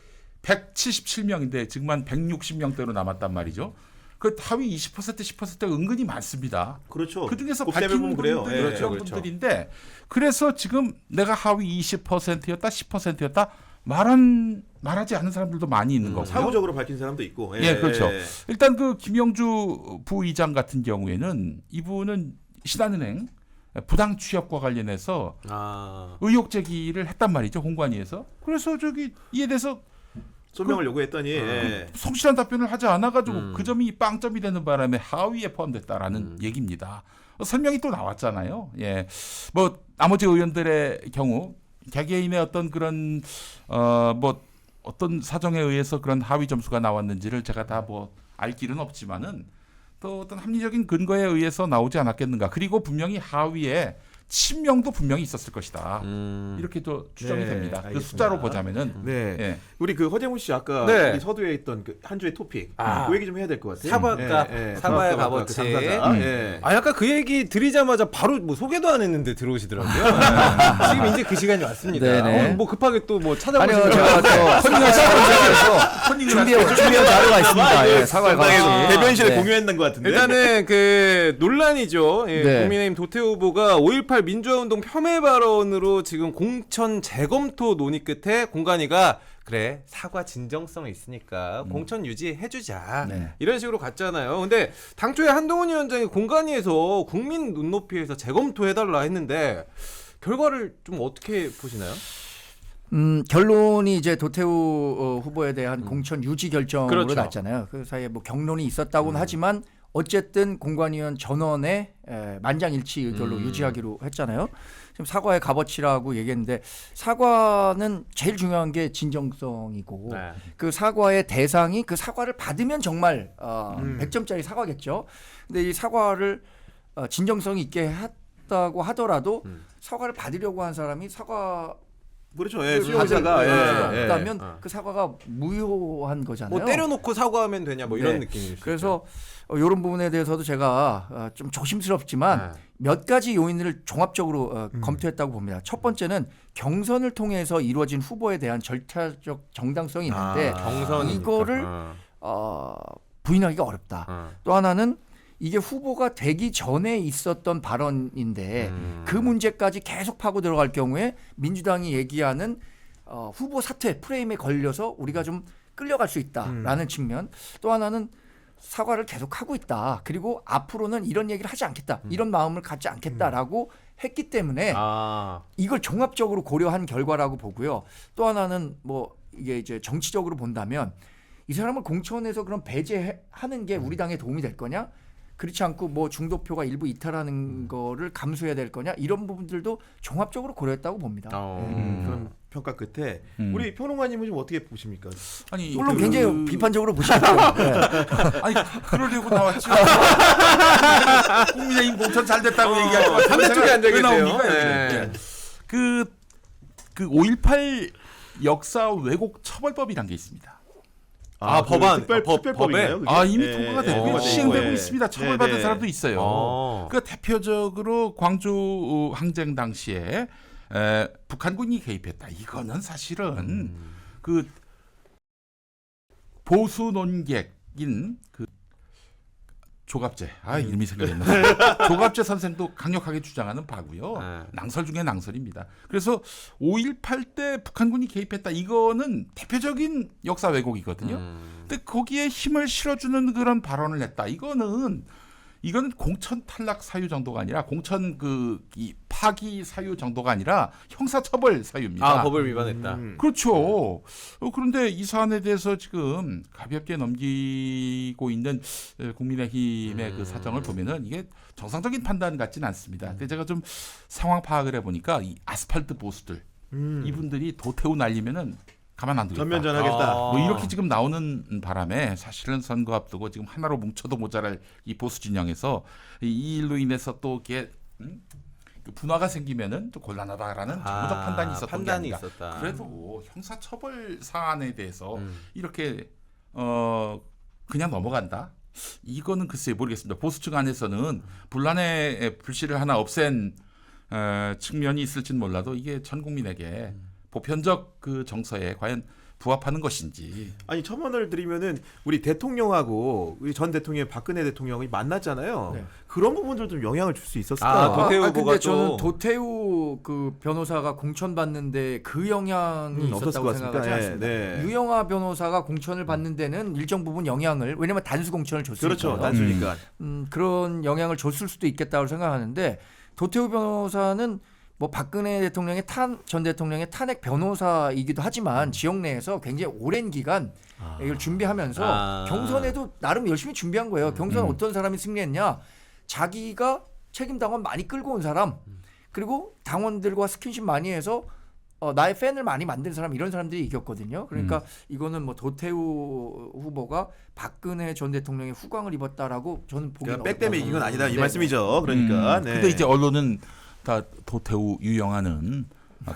177명인데 지금 한 160명대로 남았단 말이죠. 그 하위 20%, 10%가 은근히 많습니다. 그렇죠. 그 중에서 곱셈을 밝힌 보면 그래요. 분들이 예. 그런 그렇죠. 분들인데 그래서 지금 내가 하위 20%였다, 10%였다 말하지 않은 사람들도 많이 있는 거고요. 사후적으로 밝힌 사람도 있고. 예, 그렇죠. 일단 그 김영주 부의장 같은 경우에는 이분은 신한은행 부당 취업과 관련해서 의혹 제기를 했단 말이죠, 홍관위에서. 그래서 저기 이에 대해서 소명을 요구했더니 예. 성실한 답변을 하지 않아가지고 그 점이 빵점이 되는 바람에 하위에 포함됐다라는 얘기입니다. 설명이 또 나왔잖아요. 예, 뭐 나머지 의원들의 경우 개개인의 어떤 그런 뭐 어떤 사정에 의해서 그런 하위 점수가 나왔는지를 제가 다 뭐 알 길은 없지만은 또 어떤 합리적인 근거에 의해서 나오지 않았겠는가. 그리고 분명히 하위에 친명도 분명히 있었을 것이다. 이렇게 또 추정이 네, 됩니다. 그 알겠습니다. 숫자로 보자면은 네. 예. 우리 그 허재무 씨 아까 네. 우리 서두에 있던 그 한 주의 토픽 아. 그 얘기 좀 해야 될 것 같아요. 사과값, 사과의 사과값 값어치. 그 당사자. 예. 아까 그 얘기 드리자마자 바로 뭐 소개도 안 했는데 들어오시더라고요. 지금 이제 그 시간이 왔습니다. 네네. 뭐 급하게 또 뭐 아니요, 찾아보시면 제가 또 준비한 자료가 있습니다. 예, 사과의 가치. 대변실에 네. 공유했는 것 같은데. 일단은 그 논란이죠. 예, 네. 국민의힘 도태 후보가 5.18 민주화운동 폄훼 발언으로 지금 공천 재검토 논의 끝에 공관위가 그래 사과 진정성이 있으니까 공천 유지해주자 네. 이런 식으로 갔잖아요. 근데 당초에 한동훈 위원장이 공관위에서 국민 눈높이에서 재검토해달라 했는데 결과를 좀 어떻게 보시나요? 결론이 이제 도태우 후보에 대한 공천 유지 결정으로 그렇죠. 났잖아요. 그 사이에 뭐 경론이 있었다고는 하지만 어쨌든 공관위원 전원의 만장일치 의결로 유지하기로 했잖아요. 지금 사과의 값어치라고 얘기했는데 사과는 제일 중요한 게 진정성이고 네. 그 사과의 대상이 그 사과를 받으면 정말 100점짜리 사과겠죠. 근데 이 사과를 진정성이 있게 했다고 하더라도 사과를 받으려고 한 사람이 사과 그렇죠. 예, 수용자가 없다면 그 사과가 무효한 거잖아요. 뭐 때려놓고 사과하면 되냐 뭐 이런 네. 느낌일 수 그래서 이런 부분에 대해서도 제가 좀 조심스럽지만 몇 가지 요인을 종합적으로 검토했다고 봅니다. 첫 번째는 경선을 통해서 이루어진 후보에 대한 절차적 정당성이 있는데 경선이니까. 이거를 부인하기가 어렵다. 또 하나는 이게 후보가 되기 전에 있었던 발언인데 그 문제까지 계속 파고 들어갈 경우에 민주당이 얘기하는 후보 사퇴 프레임에 걸려서 우리가 좀 끌려갈 수 있다라는 측면. 또 하나는 사과를 계속 하고 있다. 그리고 앞으로는 이런 얘기를 하지 않겠다. 이런 마음을 갖지 않겠다라고 했기 때문에 이걸 종합적으로 고려한 결과라고 보고요. 또 하나는 뭐 이게 이제 정치적으로 본다면 이 사람을 공천에서 그럼 배제하는 게 우리 당에 도움이 될 거냐? 그렇지 않고 뭐 중도표가 일부 이탈하는 거를 감수해야 될 거냐? 이런 부분들도 종합적으로 고려했다고 봅니다. 그런 평가 끝에 우리 평론가님은 좀 어떻게 보십니까? 아니 물론 굉장히 비판적으로 보시겠죠. 네. 아니 그러려고 나왔지. 국민의힘 공천 잘 됐다고 얘기하지 마. 반대쪽에 앉아 계세요. 나옵니까? 네. 그 5.18 역사 왜곡 처벌법이란 게 있습니다. 법안, 특별법인가요? 그게? 이미 통과가 되고 시행되고 있습니다. 처벌받은 사람도 있어요. 그 대표적으로 광주 항쟁 당시에 북한군이 개입했다. 이거는 사실은 그 보수 논객인 그 조갑재, 이름이 생각이 안 나요. 조갑재 선생도 강력하게 주장하는 바고요. 낭설 중에 낭설입니다. 그래서 5.18 때 북한군이 개입했다. 이거는 대표적인 역사 왜곡이거든요. 근데 거기에 힘을 실어주는 그런 발언을 했다. 이거는 공천 탈락 사유 정도가 아니라 공천 이 파기 사유 정도가 아니라 형사처벌 사유입니다. 법을 위반했다. 그렇죠. 그런데 이 사안에 대해서 지금 가볍게 넘기고 있는 국민의힘의 그 사정을 보면은 이게 정상적인 판단 같지는 않습니다. 근데 제가 좀 상황 파악을 해보니까 이 아스팔트 보수들 이분들이 도태우 날리면은 가만 안 두겠다. 전면전하겠다. 뭐 이렇게 지금 나오는 바람에 사실은 선거 앞두고 지금 하나로 뭉쳐도 모자랄 이 보수 진영에서 이 일로 인해서 또 이게 그 분화가 생기면은 또 곤란하다라는 정부적 판단이 있었던 판단이 게 아닌가. 있었다. 그래도 형사처벌 사안에 대해서 이렇게 그냥 넘어간다. 이거는 글쎄 모르겠습니다. 보수 측 안에서는 분란의 불씨를 하나 없앤 측면이 있을지는 몰라도 이게 전 국민에게 보편적 그 정서에 과연 부합하는 것인지. 아니 첨언을 드리면은 우리 대통령하고 우리 전 대통령 박근혜 대통령이 만났잖아요. 네. 그런 부분들 좀 영향을 줄 수 있었을까? 도태우 근데 후보가 저는 또- 도태우 그 변호사가 공천 받는데 그 영향이 없었을 있었다고 것 생각하지 같습니다. 않습니다. 네. 유영아 변호사가 공천을 받는 데는 일정 부분 영향을, 왜냐면 단수 공천을 줬으니까 그렇죠. 단수니까. 그런 영향을 줬을 수도 있겠다고 생각하는데, 도태우 변호사는 뭐 박근혜 대통령의 전 대통령의 탄핵 변호사이기도 하지만 지역 내에서 굉장히 오랜 기간 이걸 준비하면서 경선에도 나름 열심히 준비한 거예요. 경선 어떤 사람이 승리했냐? 자기가 책임 당원 많이 끌고 온 사람, 그리고 당원들과 스킨십 많이 해서 나의 팬을 많이 만든 사람, 이런 사람들이 이겼거든요. 그러니까 이거는 뭐 도태우 후보가 박근혜 전 대통령의 후광을 입었다라고 저는 보기는 그러니까 백 때문에 이긴 건 아니다 이 네. 말씀이죠. 그러니까. 네. 근데 이제 언론은 다 도태우 유영아는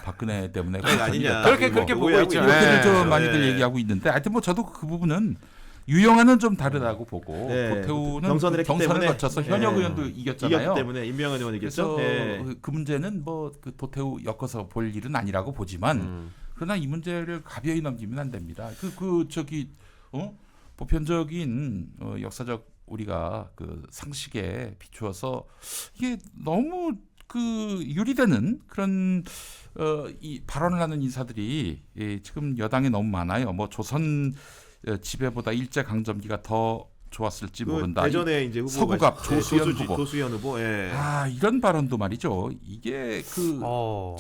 박근혜 때문에 그게 아니냐. 그렇게 보고 오해하고 있죠. 있는 이렇게들 네. 좀 많이들 네. 얘기하고 있는데 하여튼 뭐 저도 그 부분은 유영아는 좀 다르다고 보고 네. 도태우는 경선을 했기 경선을 때문에. 거쳐서 현역 네. 의원도 이겼잖아요. 이겼기 때문에 임명한 의원이 이겼죠. 그래서 네. 그 문제는 뭐 그 도태우 엮어서 볼 일은 아니라고 보지만 그러나 이 문제를 가벼이 넘기면 안 됩니다. 보편적인 역사적 우리가 그 상식에 비추어서 이게 너무 그 유리되는 그런 이 발언을 하는 인사들이 지금 여당에 너무 많아요. 뭐 조선 지배보다 일제 강점기가 더 좋았을지 그 모른다. 대전에 이제 후보가 서구갑 조수현 후보. 조수현 후보. 예. 이런 발언도 말이죠. 이게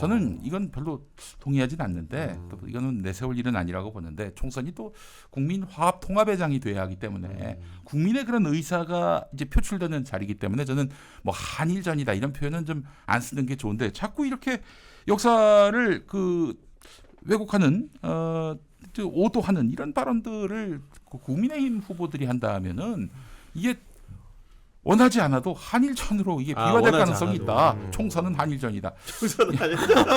저는 이건 별로 동의하진 않는데 또 이거는 내세울 일은 아니라고 보는데 총선이 또 국민 화합 통합의 장이 돼야 하기 때문에 국민의 그런 의사가 이제 표출되는 자리이기 때문에 저는 뭐 한일전이다 이런 표현은 좀 안 쓰는 게 좋은데 자꾸 이렇게 역사를 그 왜곡하는 오도하는 이런 발언들을 국민의힘 후보들이 한다면은 이게 원하지 않아도 한일전으로 이게 비화될 원하지 가능성이 않아도. 있다. 총선은 한일전이다.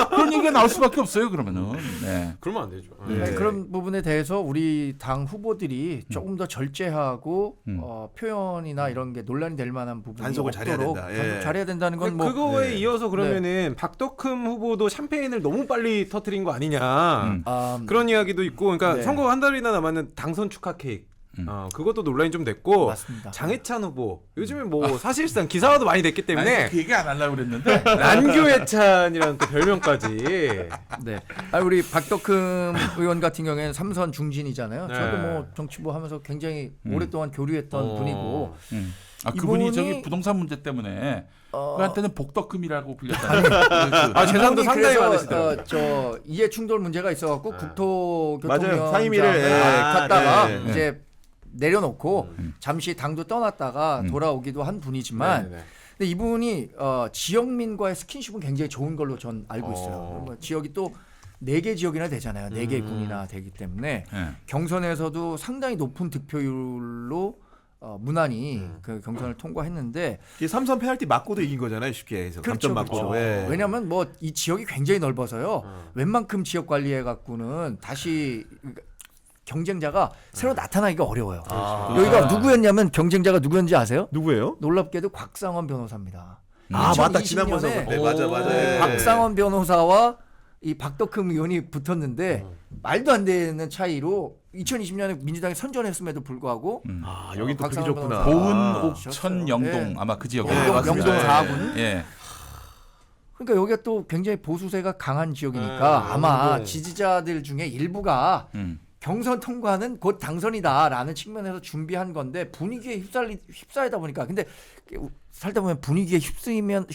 그런 얘기가 나올 수밖에 없어요. 그러면은. 네. 그러면 안 되죠. 네, 그런 부분에 대해서 우리 당 후보들이 조금 더 절제하고 표현이나 이런 게 논란이 될 만한 부분이 단속을 잘해야 없도록 된다. 예. 단속 잘해야 된다는 건 뭐 그거에 네. 이어서 그러면은 박덕흠 후보도 샴페인을 너무 빨리 터뜨린 거 아니냐. 그런 이야기도 있고, 그러니까 네. 선거 한 달이나 남았는 당선 축하 케이크. 그것도 논란이 좀 됐고, 맞습니다. 장해찬 후보 요즘에 뭐 사실상 기사화도 많이 됐기 때문에 아니, 그 얘기 안 하려고 그랬는데 난교해찬이라는 또 별명까지. 네. 우리 박덕흠 의원 같은 경우에는 삼선 중진이잖아요. 네. 저도 뭐 정치부 하면서 굉장히 오랫동안 교류했던 분이고. 그분이 이분이- 저기 부동산 문제 때문에 그한테는 복덕금이라고 불렸다는 재산도 이분이 상당히 그래서, 많으시더라고요. 저 이해 충돌 문제가 있어갖고 맞아요. 국토교통위원장을 상임위를, 갔다가 네. 이제 내려놓고 잠시 당도 떠났다가 돌아오기도 한 분이지만, 네네. 근데 이분이 지역민과의 스킨십은 굉장히 좋은 걸로 전 알고 있어요. 뭐 지역이 또 4개 지역이나 되잖아요. 4개 군이나 되기 때문에 네. 경선에서도 상당히 높은 득표율로 무난히 그 경선을 통과했는데, 이게 삼선 페널티 맞고도 이긴 거잖아요. 쉽게 해서. 감점 맞고. 그렇죠. 예. 왜냐하면 뭐 이 지역이 굉장히 넓어서요. 웬만큼 지역 관리해 갖고는 다시 경쟁자가 새로 나타나기가 어려워요. 여기가 누구였냐면 경쟁자가 누구였는지 아세요? 누구예요? 놀랍게도 곽상원 변호사입니다. 맞다. 지난번 2020년에 선거 때. 맞아. 네. 곽상원 변호사와 이 박덕흠 의원이 붙었는데 말도 안 되는 차이로 2020년에 민주당이 선전했음에도 불구하고 여긴 또 그게 박상원 좋구나. 변호사. 보은, 셨어요. 옥천, 영동 네. 아마 그 지역에 네, 맞습니다. 영동 4군. 예. 그러니까 여기가 또 굉장히 보수세가 강한 지역이니까 아마 영동. 지지자들 중에 일부가 경선 통과는 곧 당선이다라는 측면에서 준비한 건데 분위기에 휩싸이다 보니까 근데 살다 보면 분위기에 휩쓸리면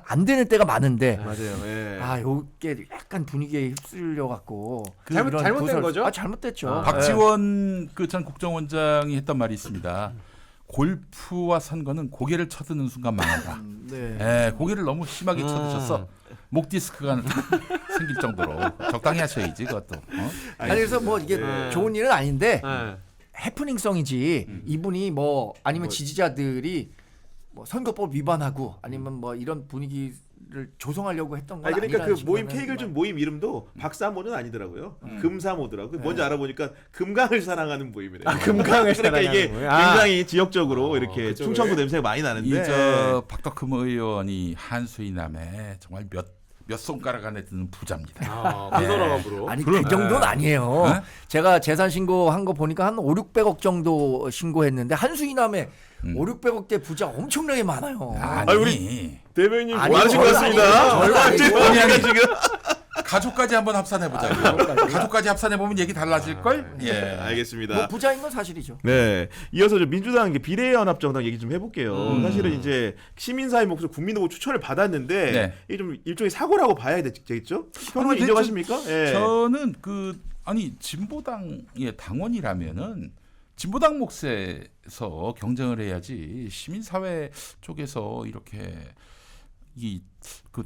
안 되는 때가 많은데 맞아요. 예. 요게 약간 분위기에 휩쓸려 갖고 잘못된 거죠? 잘못됐죠. 박지원 그 전 국정원장이 했던 말이 있습니다. 골프와 선거는 고개를 쳐드는 순간 망한다. 네. 예, 고개를 너무 심하게 쳐드셔서 목 디스크가 생길 정도로 적당히 하셔야지 그것도. 아니 그래서 뭐 이게 좋은 일은 아닌데 네. 해프닝성이지 이분이 뭐 아니면 지지자들이 뭐 선거법 위반하고 아니면 뭐 이런 분위기를 조성하려고 했던 건 아니 그러니까 그 아니라는 모임 측면은 케이크를 준 모임 이름도 박사모는 아니더라고요. 음. 금사모더라고요. 뭔지 알아보니까 금강을 사랑하는 모임이래요. 금강을 그러니까 이게 사랑하는 모임. 굉장히 지역적으로 이렇게 그쪽에. 충청도 냄새가 많이 나는데 이저 박덕흠 의원이 한수이남에 정말 몇 손가락 안에 드는 부자입니다. 그 사람으로. 아니 그 정도는 아니에요. 네? 제가 재산 신고한 거 보니까 한 5,600억 정도 신고했는데 한수이남에 5,600억대 부자 엄청나게 많아요. 아니, 우리 대변인님 아니, 많으신 것 절반 같습니다. 아니에요. 절반 아니, 지금. 가족까지 한번 합산해 보자고요. 가족까지 합산해 보면 얘기 달라질 걸. 예. 알겠습니다. 뭐 부자인 건 사실이죠. 네, 이어서 저 민주당 비례연합정당 얘기 좀 해볼게요. 사실은 이제 시민사회 몫으로 국민후보 추천을 받았는데 네. 이게 좀 일종의 사고라고 봐야 되겠죠? 평론 아니, 인정하십니까? 예. 저는 아니 진보당의 당원이라면은 진보당 몫에서 경쟁을 해야지 시민사회 쪽에서 이렇게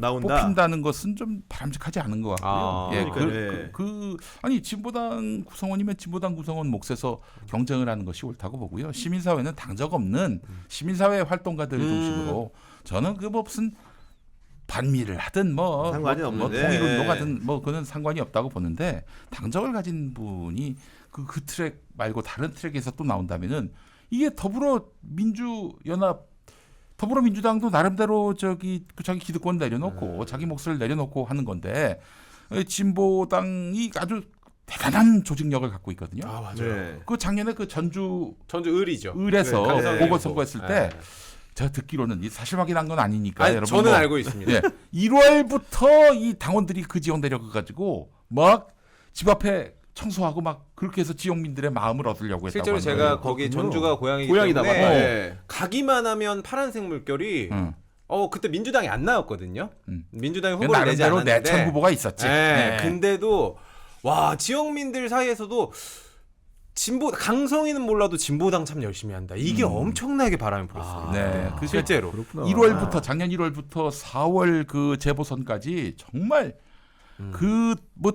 나온다. 뽑힌다는 것은 좀 바람직하지 않은 것 같고요. 예, 그러니까요. 아니 진보당 구성원이면 진보당 구성원 몫에서 경쟁을 하는 것이 옳다고 보고요. 시민사회는 당적 없는 시민사회 활동가들 중심으로 저는 그 무슨 반미를 하든 상관이 없는데. 통일운동하든 그는 상관이 없다고 보는데 당적을 가진 분이 그 트랙 말고 다른 트랙에서 또 나온다면은 이게 더불어민주당도 나름대로 자기 기득권 내려놓고 자기 몫을 내려놓고 하는 건데 진보당이 아주 대단한 조직력을 갖고 있거든요. 아 맞아요. 네. 그 작년에 그 전주 을이죠. 을에서 네, 보궐선거했을 때 네. 제가 듣기로는 사실 확인한 건 아니니까 아니, 여러분 저는 알고 있습니다. 예, 1월부터 이 당원들이 그 지역 내려가가지고 막 집 앞에 청소하고 막 그렇게 해서 지역민들의 마음을 얻으려고 했다고 실제로 하는데. 제가 거기 전주가 고향이기 고향이다, 때문에 맞다. 예. 가기만 하면 파란색 물결이 응. 그때 민주당이 안 나왔거든요. 민주당이 그 후보를 내지 나름대로 않았는데 내천 후보가 있었지. 네. 네. 근데도 와 지역민들 사이에서도 강성이는 몰라도 진보당 참 열심히 한다. 이게 엄청나게 바람이 불었어요. 네, 그 실제로. 1월부터 작년 1월부터 4월 그 재보선까지 정말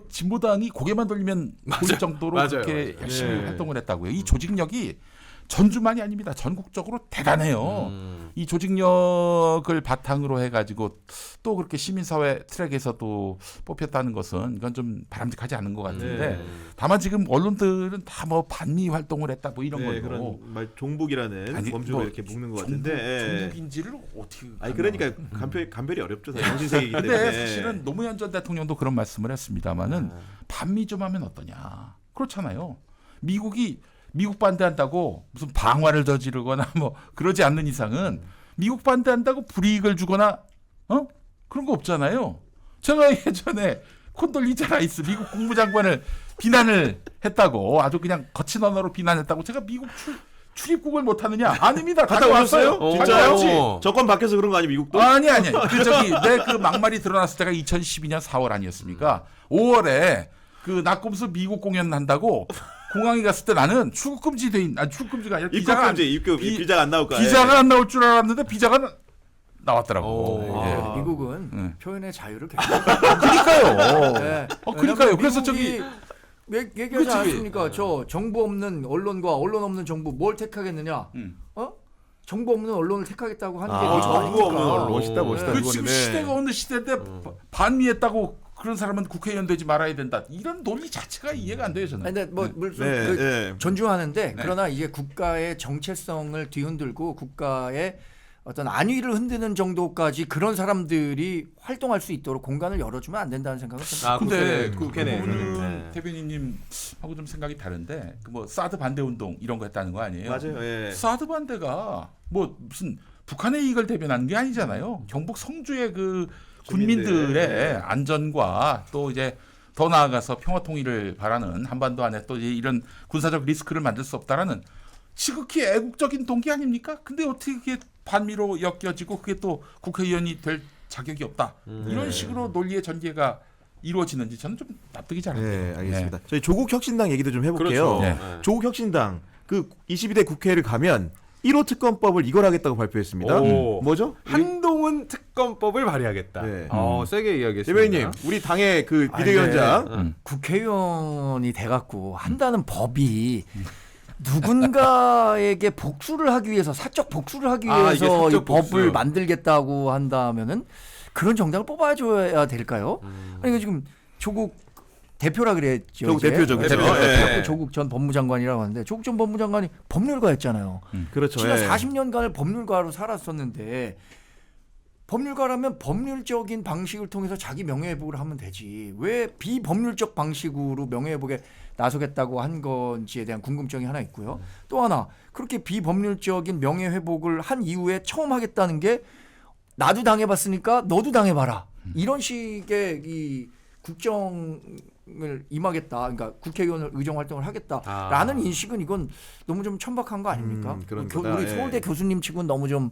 진보당이 고개만 돌리면 보일 정도로 맞아요. 그렇게 맞아요. 열심히 네. 활동을 했다고요. 이 조직력이 전주만이 아닙니다. 전국적으로 대단해요. 이 조직력을 바탕으로 해가지고 또 그렇게 시민사회 트랙에서도 뽑혔다는 것은 이건 좀 바람직하지 않은 것 같은데 네. 다만 지금 언론들은 다 반미 활동을 했다 이런 네, 걸로 그런 종북이라는 아니, 범주로 이렇게 묶는 것 같은데. 예. 종북인지를 어떻게 아니 그러니까 간별이 어렵죠. 정신세계이기 때문에. 근데 사실은 노무현 전 대통령도 그런 말씀을 했습니다마는 반미 좀 하면 어떠냐. 그렇잖아요. 미국 반대한다고 무슨 방화를 저지르거나 그러지 않는 이상은 미국 반대한다고 불이익을 주거나 그런 거 없잖아요. 제가 예전에 콘돌리자 라이스 미국 국무장관을 비난을 했다고 아주 그냥 거친 언어로 비난했다고 제가 미국 출입국을 못 하느냐? 아닙니다. 갔다 오셨어요? 진짜요? 진짜요? 정권 바뀌어서 그런 거 아니 미국도? 아니. 내 그 막말이 드러났을 때가 2012년 4월 아니었습니까? 5월에 그 낙검수 미국 공연 한다고 공항에 갔을 때 나는 출국금지가 아니라 비자가 안 나올 거야. 비자가 안 나올 줄 알았는데 비자가 나왔더라고. 예. 미국은 표현의 자유를 그러니까요. 네. 그러니까요. 그래서 미국이 얘기하지 않았습니까? 저 정부 없는 언론과 언론 없는 정부 뭘 택하겠느냐? 정부 없는 언론을 택하겠다고 하는 게 정부 없는 언론. 멋있다. 이거는. 지금 시대가 어느 시대인데 반미했다고 그런 사람은 국회의원 되지 말아야 된다. 이런 논리 자체가 이해가 안 돼요 저는. 근데 물론 존중하는데 그러나 이게 국가의 정체성을 뒤흔들고 국가의 어떤 안위를 흔드는 정도까지 그런 사람들이 활동할 수 있도록 공간을 열어주면 안 된다는 생각은 듭니다. 근데 국회네. 부분은 대변인님하고 좀 생각이 다른데 사드 반대 운동 이런 거 했다는 거 아니에요? 맞아요. 예. 사드 반대가 무슨 북한의 이익을 대변하는 게 아니잖아요. 경북 성주의 그 군민들의 안전과 또 이제 더 나아가서 평화 통일을 바라는 한반도 안에 또 이런 군사적 리스크를 만들 수 없다라는 지극히 애국적인 동기 아닙니까? 근데 어떻게 그게 반미로 엮여지고 그게 또 국회의원이 될 자격이 없다. 이런 식으로 논리의 전개가 이루어지는지 저는 좀 납득이 잘 안 돼요. 네, 알겠습니다. 저희 조국 혁신당 얘기도 좀 해볼게요. 그렇죠. 네. 네. 조국 혁신당 그 22대 국회를 가면 1호 특검법을 이걸 하겠다고 발표했습니다. 오. 뭐죠? 한동훈 특검법을 발의하겠다. 네. 세게 이야기했습니다. 대변인님, 우리 당의 그 비대위원장 국회의원이 돼갖고 한다는 법이 누군가에게 복수를 하기 위해서 사적 복수를 하기 아, 이게 위해서 이 사적 복수. 법을 만들겠다고 한다면은 그런 정당을 뽑아줘야 될까요? 아니 이거 지금 조국 대표라 그랬죠. 조국 이제? 대표죠, 그렇죠? 대표. 예. 조국 전 법무장관이라고 하는데 조국 전 법무장관이 법률가였잖아요. 그렇죠. 지난 예. 40년간을 법률가로 살았었는데 법률가라면 법률적인 방식을 통해서 자기 명예회복을 하면 되지. 왜 비법률적 방식으로 명예회복에 나서겠다고 한 건지에 대한 궁금증이 하나 있고요. 또 하나 그렇게 비법률적인 명예회복을 한 이후에 처음 하겠다는 게 나도 당해봤으니까 너도 당해봐라. 이런 식의 이 국정을 임하겠다. 그러니까 국회의원을 의정 활동을 하겠다라는 인식은 이건 너무 좀 천박한 거 아닙니까? 그런 교- 거다. 우리 예. 서울대 교수님 치고는 너무 좀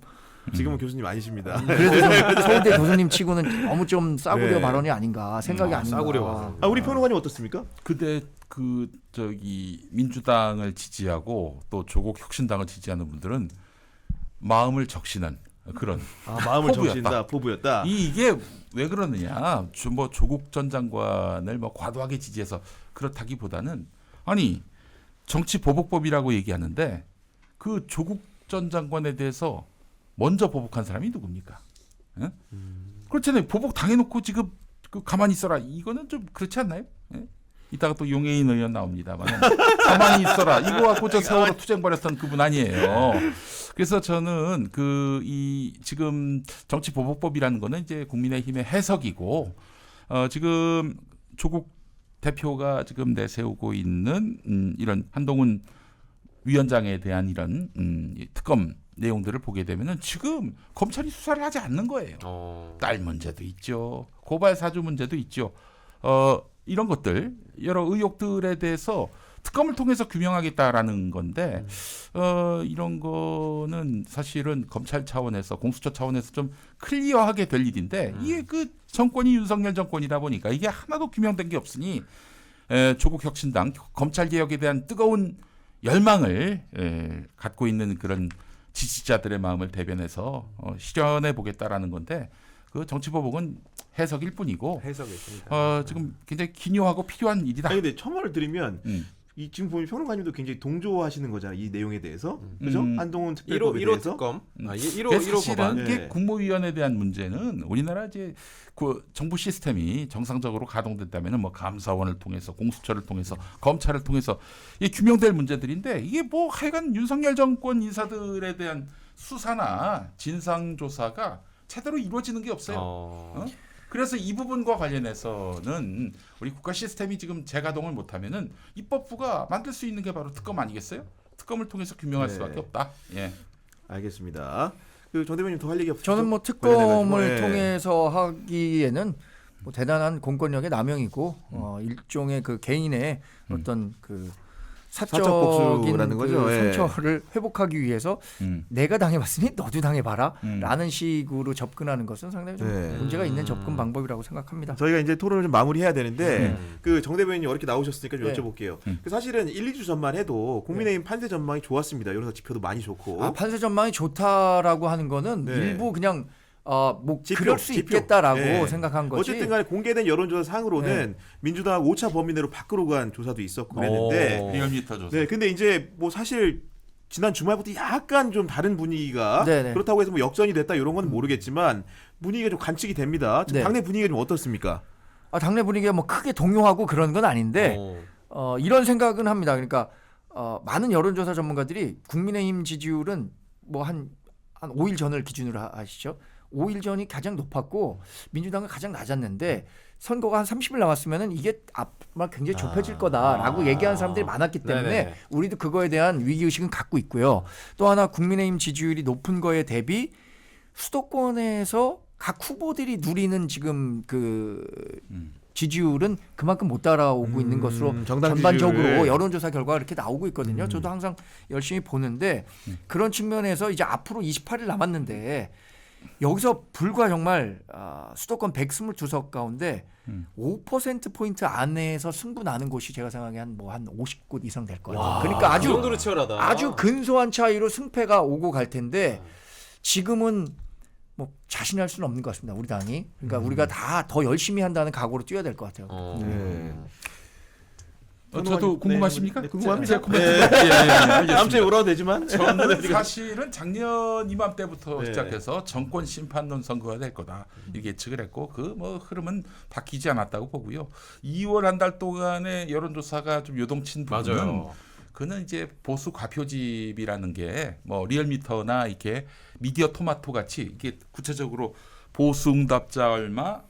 지금은 교수님 아니십니다. 그래도 좀 서울대 교수님 치고는 너무 좀 싸구려 네. 발언이 아닌가 생각이 아닌가. 싸구려 발언. 우리 평론가님 어떻습니까? 근데 민주당을 지지하고 또 조국 혁신당을 지지하는 분들은 마음을 적시는 그런 마음을 포부였다. 적신다, 포부였다. 이게 왜 그러느냐? 조국 전 장관을 과도하게 지지해서 그렇다기보다는 아니 정치 보복법이라고 얘기하는데 그 조국 전 장관에 대해서 먼저 보복한 사람이 누굽니까? 예? 그렇잖아요. 보복 당해놓고 지금 가만히 있어라. 이거는 좀 그렇지 않나요? 예? 이따가 또 용해인 의원 나옵니다만 가만히 있어라. 이거 갖고 저 세월호 투쟁 벌였던 그분 아니에요. 그래서 저는 지금 정치 보복법이라는 거는 이제 국민의힘의 해석이고 지금 조국 대표가 지금 내세우고 있는 이런 한동훈 위원장에 대한 이런 이 특검 내용들을 보게 되면은 지금 검찰이 수사를 하지 않는 거예요. 딸 문제도 있죠. 고발 사주 문제도 있죠. 이런 것들 여러 의혹들에 대해서 특검을 통해서 규명하겠다라는 건데 이런 거는 사실은 검찰 차원에서 공수처 차원에서 좀 클리어하게 될 일인데 이게 그 정권이 윤석열 정권이다 보니까 이게 하나도 규명된 게 없으니 조국 혁신당 검찰 개혁에 대한 뜨거운 열망을 갖고 있는 그런 지지자들의 마음을 대변해서 실현해 보겠다라는 건데 그 정치보복은 해석일 뿐이고 해석했습니다. 지금 굉장히 기묘하고 필요한 일이다. 아니 근데 첨언을 드리면 이 지금 보면 평론가님도 굉장히 동조하시는 거잖아요. 이 내용에 대해서. 그죠? 한동훈 특별법에 1호 대해서. 특검. 1호 근데 사실은 법안. 이게 네. 국무위원에 대한 문제는 우리나라 이제 그 정부 시스템이 정상적으로 가동된다면은 뭐 감사원을 통해서 공수처를 통해서 검찰을 통해서 이게 규명될 문제들인데 이게 뭐 하여간 윤석열 정권 인사들에 대한 수사나 진상 조사가 제대로 이루어지는 게 없어요. 그래서 이 부분과 관련해서는 우리 국가 시스템이 지금 재가동을 못하면은 입법부가 만들 수 있는 게 바로 특검 아니겠어요? 특검을 통해서 규명할 네. 수밖에 없다. 예. 알겠습니다. 그 정 대변인 더 할 얘기 없으시죠? 저는 뭐 특검을 관련해가지고. 통해서 하기에는 뭐 대단한 공권력의 남용이고 일종의 그 개인의 어떤 그 사적 사적인 복수라는 거죠. 그 예. 상처를 회복하기 위해서 내가 당해봤으니 너도 당해봐라라는 식으로 접근하는 것은 상당히 좀 네. 문제가 있는 접근 방법이라고 생각합니다. 저희가 이제 토론을 좀 마무리해야 되는데 그 정 대변인이 이렇게 나오셨으니까 좀 네. 여쭤볼게요. 그 사실은 1, 2주 전만 해도 국민의힘 판세 전망이 좋았습니다. 여론조 지표도 많이 좋고. 판세 전망이 좋다라고 하는 거는 네. 일부 그냥 뭐 지표, 그럴 수 지표. 있겠다라고 네. 생각한 거지. 어쨌든 간에 공개된 여론조사 상으로는 민주당 5차 범위 내로 밖으로 간 조사도 있었고 그랬는데 리얼미터 조사. 네, 근데 이제 뭐 사실 지난 주말부터 약간 좀 다른 분위기가 네네. 그렇다고 해서 뭐 역전이 됐다 이런 건 모르겠지만 분위기가 좀 관측이 됩니다. 지금 네. 당내 분위기가 좀 어떻습니까? 당내 분위기가 뭐 크게 동요하고 그런 건 아닌데 이런 생각은 합니다. 그러니까 많은 여론조사 전문가들이 국민의힘 지지율은 뭐 한 5일 전을 기준으로 하시죠. 5일 전이 가장 높았고 민주당은 가장 낮았는데 선거가 한 30일 남았으면은 이게 아마 굉장히 좁혀질 거다라고 얘기하는 사람들이 많았기 때문에 네네. 우리도 그거에 대한 위기의식은 갖고 있고요. 또 하나 국민의힘 지지율이 높은 거에 대비 수도권에서 각 후보들이 누리는 지금 그 지지율은 그만큼 못 따라오고 있는 것으로 정당 전반적으로 지지율을. 여론조사 결과가 이렇게 나오고 있거든요. 저도 항상 열심히 보는데 그런 측면에서 이제 앞으로 28일 남았는데 여기서 불과 정말 수도권 122석 가운데 5%포인트 안에서 승부 나는 곳이 제가 생각에 한 50곳 이상 될 거예요. 그러니까 그 정도로 치열하다. 아주 근소한 차이로 승패가 오고 갈 텐데 지금은 뭐 자신할 수는 없는 것 같습니다. 우리 당이. 그러니까 우리가 다 더 열심히 한다는 각오로 뛰어야 될 것 같아요. 네. 저도 궁금하십니까? 네, 궁금합니다. 제 코멘트. 다음 주에 물어도 되지만 저는 사실은 작년 이맘때부터 네. 시작해서 정권 심판론 선거가 될 거다 이렇게 예측을 했고 그 뭐 흐름은 바뀌지 않았다고 보고요. 2월 한 달 동안의 여론조사가 좀 요동친 부분은 맞아요. 그는 이제 보수 과표집이라는 게 뭐 리얼미터나 이렇게 미디어 토마토 같이 이게 구체적으로 보수 응답자 얼마,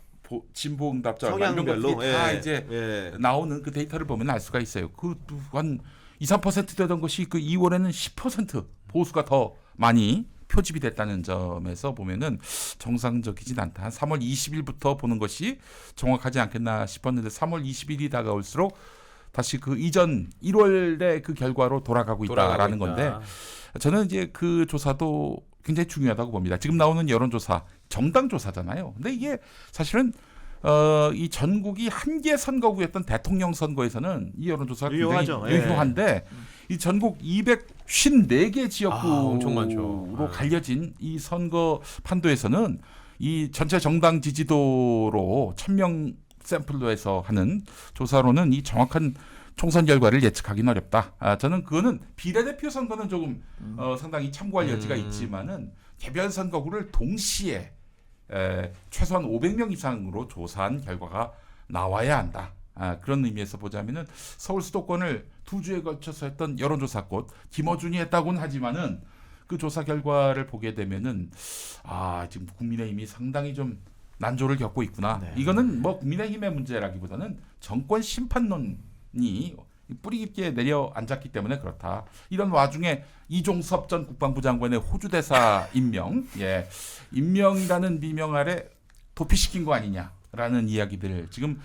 진보 응답자 얼마 이런 성향별로 것들이 다 이제 나오는 그 데이터를 보면 알 수가 있어요. 그한 2~3% 되던 것이 그 2월에는 10% 보수가 더 많이 표집이 됐다는 점에서 보면은 정상적이진 않다. 한 3월 20일부터 보는 것이 정확하지 않겠나 싶었는데 3월 20일이 다가올수록 다시 그 이전 1월의 그 결과로 돌아가고 있다라는 건데 저는 이제 그 조사도 굉장히 중요하다고 봅니다. 지금 나오는 여론조사 정당 조사잖아요. 근데 이게 사실은 이 전국이 한 개 선거구였던 대통령 선거에서는 이 여론조사가 유효하죠. 굉장히 유효한데 이 전국 254개 엄청 많죠. 지역구로 갈려진 이 선거 판도에서는 이 전체 정당 지지도로 1000명 샘플로 해서 하는 조사로는 이 정확한 총선 결과를 예측하기는 어렵다. 저는 그거는 비례대표 선거는 조금 상당히 참고할 여지가 있지만은 개별 선거구를 동시에 최소한 500명 이상으로 조사한 결과가 나와야 한다. 그런 의미에서 보자면은 서울 수도권을 2주에 걸쳐서 했던 여론조사꽃 김어준이 했다고는 하지만은 그 조사 결과를 보게 되면은 지금 국민의힘이 상당히 좀 난조를 겪고 있구나. 네. 이거는 뭐 국민의힘의 문제라기보다는 정권 심판론이 뿌리 깊게 내려앉았기 때문에 그렇다. 이런 와중에 이종섭 전 국방부 장관의 호주 대사 임명이라는 비명 아래 도피시킨 거 아니냐라는 이야기들 지금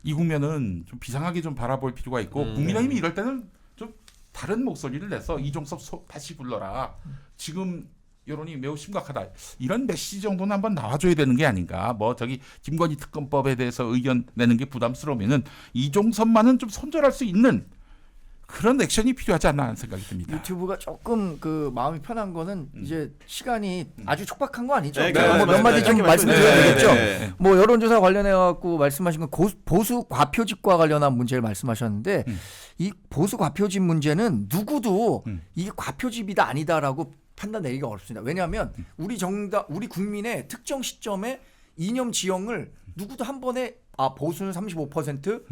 이 국면은 좀 비상하게 좀 바라볼 필요가 있고 국민의힘이 이럴 때는 좀 다른 목소리를 내서 이종섭 다시 불러라. 지금 여론이 매우 심각하다. 이런 메시지 정도는 한번 나와줘야 되는 게 아닌가. 뭐 저기 김건희 특검법에 대해서 의견 내는 게 부담스러우면은 이종섭만은 좀 손절할 수 있는 그런 액션이 필요하지 않나 하는 생각이 듭니다. 유튜브가 조금 그 마음이 편한 거는 이제 시간이 아주 촉박한 거 아니죠? 네, 뭐 몇 마디 좀 말씀드려야 네, 되겠죠. 네. 뭐 여론조사 관련해 갖고 말씀하신 건 보수 과표집과 관련한 문제를 말씀하셨는데 이 보수 과표집 문제는 누구도 이게 과표집이다 아니다라고 판단 내리기가 어렵습니다. 왜냐하면 우리 국민의 특정 시점에 이념 지형을 누구도 한 번에 보수는 35%,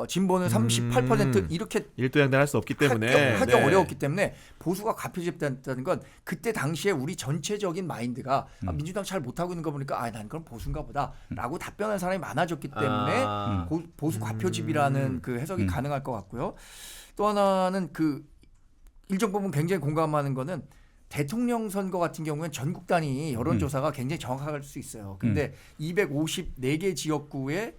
진보는 38% 이렇게 일도양단할 수 없기 때문에 하기 어려웠기 때문에 보수가 과표집됐다는 건 그때 당시에 우리 전체적인 마인드가 민주당 잘 못하고 있는 거 보니까 난 그럼 보수인가 보다라고 답변하는 사람이 많아졌기 때문에 보수 과표집이라는 그 해석이 가능할 것 같고요. 또 하나는 그 일정 부분 굉장히 공감하는 거는 대통령 선거 같은 경우는 전국 단위 여론조사가 굉장히 정확할 수 있어요. 근데 254개 지역구에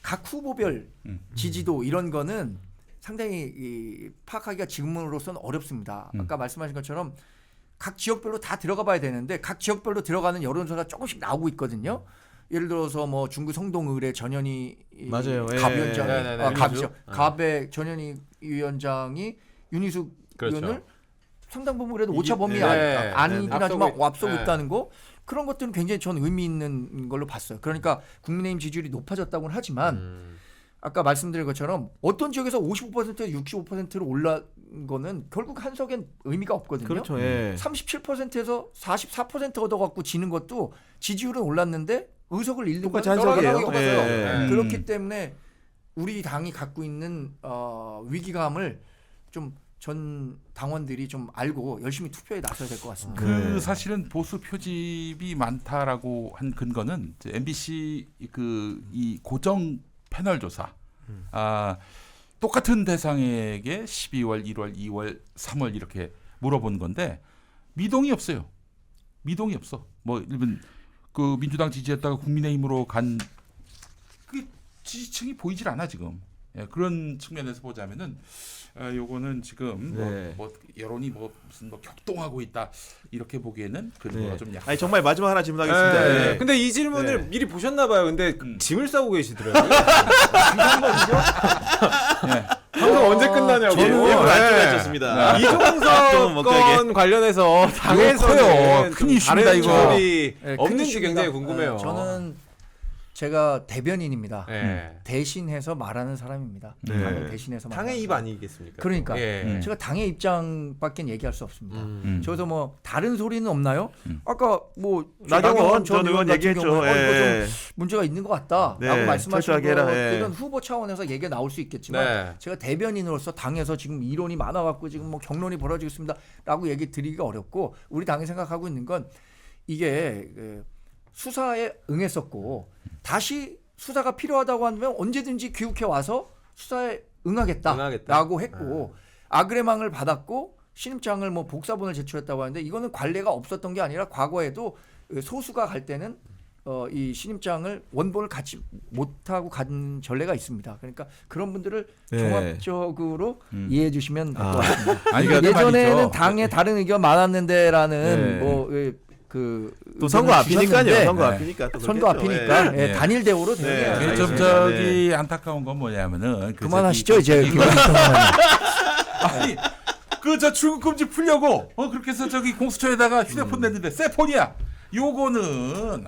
각 후보별 지지도 이런 거는 상당히 파악하기가 지금으로서는 어렵습니다. 아까 말씀하신 것처럼 각 지역별로 다 들어가 봐야 되는데 각 지역별로 들어가는 여론조사 조금씩 나오고 있거든요. 예를 들어서 뭐 중구 성동을의 전현희 맞아요. 갑이죠. 갑의 전현희 위원장이 윤희숙 의원을 상당 부분 그래도 오차 범위 아니긴 하지만 앞서고 있다는 거 그런 것들은 굉장히 전 의미 있는 걸로 봤어요. 그러니까 국민의힘 지지율이 높아졌다고는 하지만 아까 말씀드린 것처럼 어떤 지역에서 55%에서 65%로 올라간 거는 결국 한석엔 의미가 없거든요. 그렇죠. 37%에서 44% 얻어갖고 지는 것도 지지율은 올랐는데 의석을 잃는 건 똑같이 한석이에요. 떨어져요. 그렇기 때문에 우리 당이 갖고 있는 위기감을 좀 전 당원들이 좀 알고 열심히 투표에 나서야 될 것 같습니다. 그 사실은 보수 표집이 많다라고 한 근거는 MBC 이 고정 패널 조사 똑같은 대상에게 12월, 1월, 2월, 3월 이렇게 물어본 건데 미동이 없어요. 미동이 없어. 뭐 일본 그 민주당 지지했다가 국민의힘으로 간 그게 지지층이 보이질 않아 지금. 예, 그런 측면에서 보자면은 요거는 지금 네. 뭐 여론이 뭐 무슨 뭐 격동하고 있다 이렇게 보기에는 그런 네. 거가 좀 약간. 아니 정말 마지막 하나 질문하겠습니다. 네. 네. 근데 이 질문을 네. 미리 보셨나 봐요. 근데 짐을 싸고 계시더라고요. 방송 언제 끝나냐고. 저는 일부러 안 네. 찍어주셨습니다. 이종석 못 건 관련해서 당에서는 큰 이슈입니다, 다른 이거. 조합이 네, 없는지 큰 굉장히 이슈입니다. 궁금해요. 저는 제가 대변인입니다. 네. 대신해서 말하는 사람입니다. 네. 당을 대신해서 말하는 당의 입 사람. 아니겠습니까? 그러니까 예. 제가 당의 입장밖에 얘기할 수 없습니다. 음. 저기서 뭐 다른 소리는 없나요? 아까 뭐 나경원 전 의원 같은 얘기했죠. 경우는 이거 예. 좀 문제가 있는 것 같다라고 네, 말씀하신 철저하게 해라. 예. 것들은 후보 차원에서 얘기가 나올 수 있겠지만 네. 제가 대변인으로서 당에서 지금 이론이 많아갖고 지금 뭐 경론이 벌어지고 있습니다라고 얘기 드리기가 어렵고 우리 당이 생각하고 있는 건 이게 수사에 응했었고 다시 수사가 필요하다고 하면 언제든지 귀국해 와서 수사에 응하겠다라고 했고 아그레망을 받았고 신입장을 뭐 복사본을 제출했다고 하는데 이거는 관례가 없었던 게 아니라 과거에도 소수가 갈 때는 이 신입장을 원본을 갖지 못하고 간 전례가 있습니다. 그러니까 그런 분들을 네. 종합적으로 이해해 주시면 될 것 같습니다. 아니, 그러니까 예전에는 말이죠. 당에 다른 의견 많았는데라는 네. 또 선거 앞이니까요. 선거 앞이니까 또 선거 그렇겠죠. 앞이니까 예. 예. 단일 대우로 네. 대응해야 네. 돼요. 좀 알겠습니다. 저기 안타까운 건 뭐냐면은 그 그만하시죠 저기 이제. 저기 아니 그 저 출국 금지 풀려고 그렇게 해서 저기 공수처에다가 휴대폰 냈는데 새 폰이야. 요거는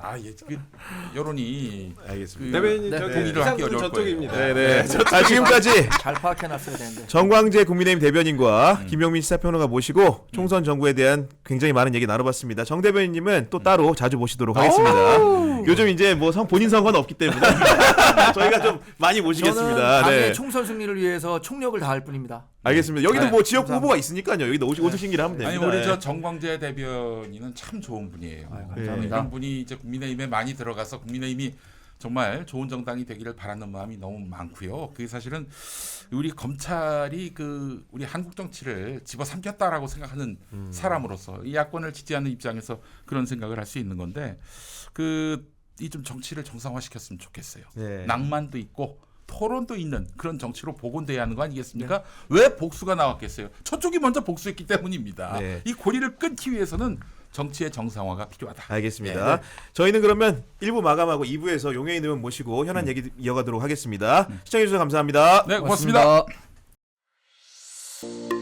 여론이 알겠습니다. 대변인 네. 저기 동의를 하기 이상준 어려울 저쪽입니다. 네네. 지금까지 잘 파악해놨어야 되는데. 정광재 국민의힘 대변인과 김용민 시사평론가 모시고 총선 정부에 대한 굉장히 많은 얘기 나눠봤습니다. 정 대변인님은 또 따로 자주 모시도록 하겠습니다. 요즘 이제 뭐 본인 선거는 없기 때문에 저희가 좀 많이 저는 모시겠습니다. 당의 네. 총선 승리를 위해서 총력을 다할 뿐입니다. 알겠습니다. 여기도 네, 뭐 지역 감사합니다. 후보가 있으니까요. 여기도 오시신 길에 하면 됩니다. 아니 우리 네. 저 정광재 대변인은 참 좋은 분이에요. 감사합니다. 이런 분이 이제 국민의힘에 많이 들어가서 국민의힘이 정말 좋은 정당이 되기를 바라는 마음이 너무 많고요. 그게 사실은 우리 검찰이 그 우리 한국 정치를 집어삼켰다라고 생각하는 사람으로서 이 야권을 지지하는 입장에서 그런 생각을 할 수 있는 건데 이 좀 정치를 정상화시켰으면 좋겠어요. 네. 낭만도 있고 토론도 있는 그런 정치로 복원돼야 하는 거 아니겠습니까? 왜 복수가 나왔겠어요? 저쪽이 먼저 복수했기 때문입니다. 네. 이 고리를 끊기 위해서는 정치의 정상화가 필요하다. 알겠습니다. 네. 저희는 그러면 1부 마감하고 2부에서 용해인 의원 모시고 현안 얘기 이어가도록 하겠습니다. 시청해주셔서 감사합니다. 네, 고맙습니다. 고맙습니다.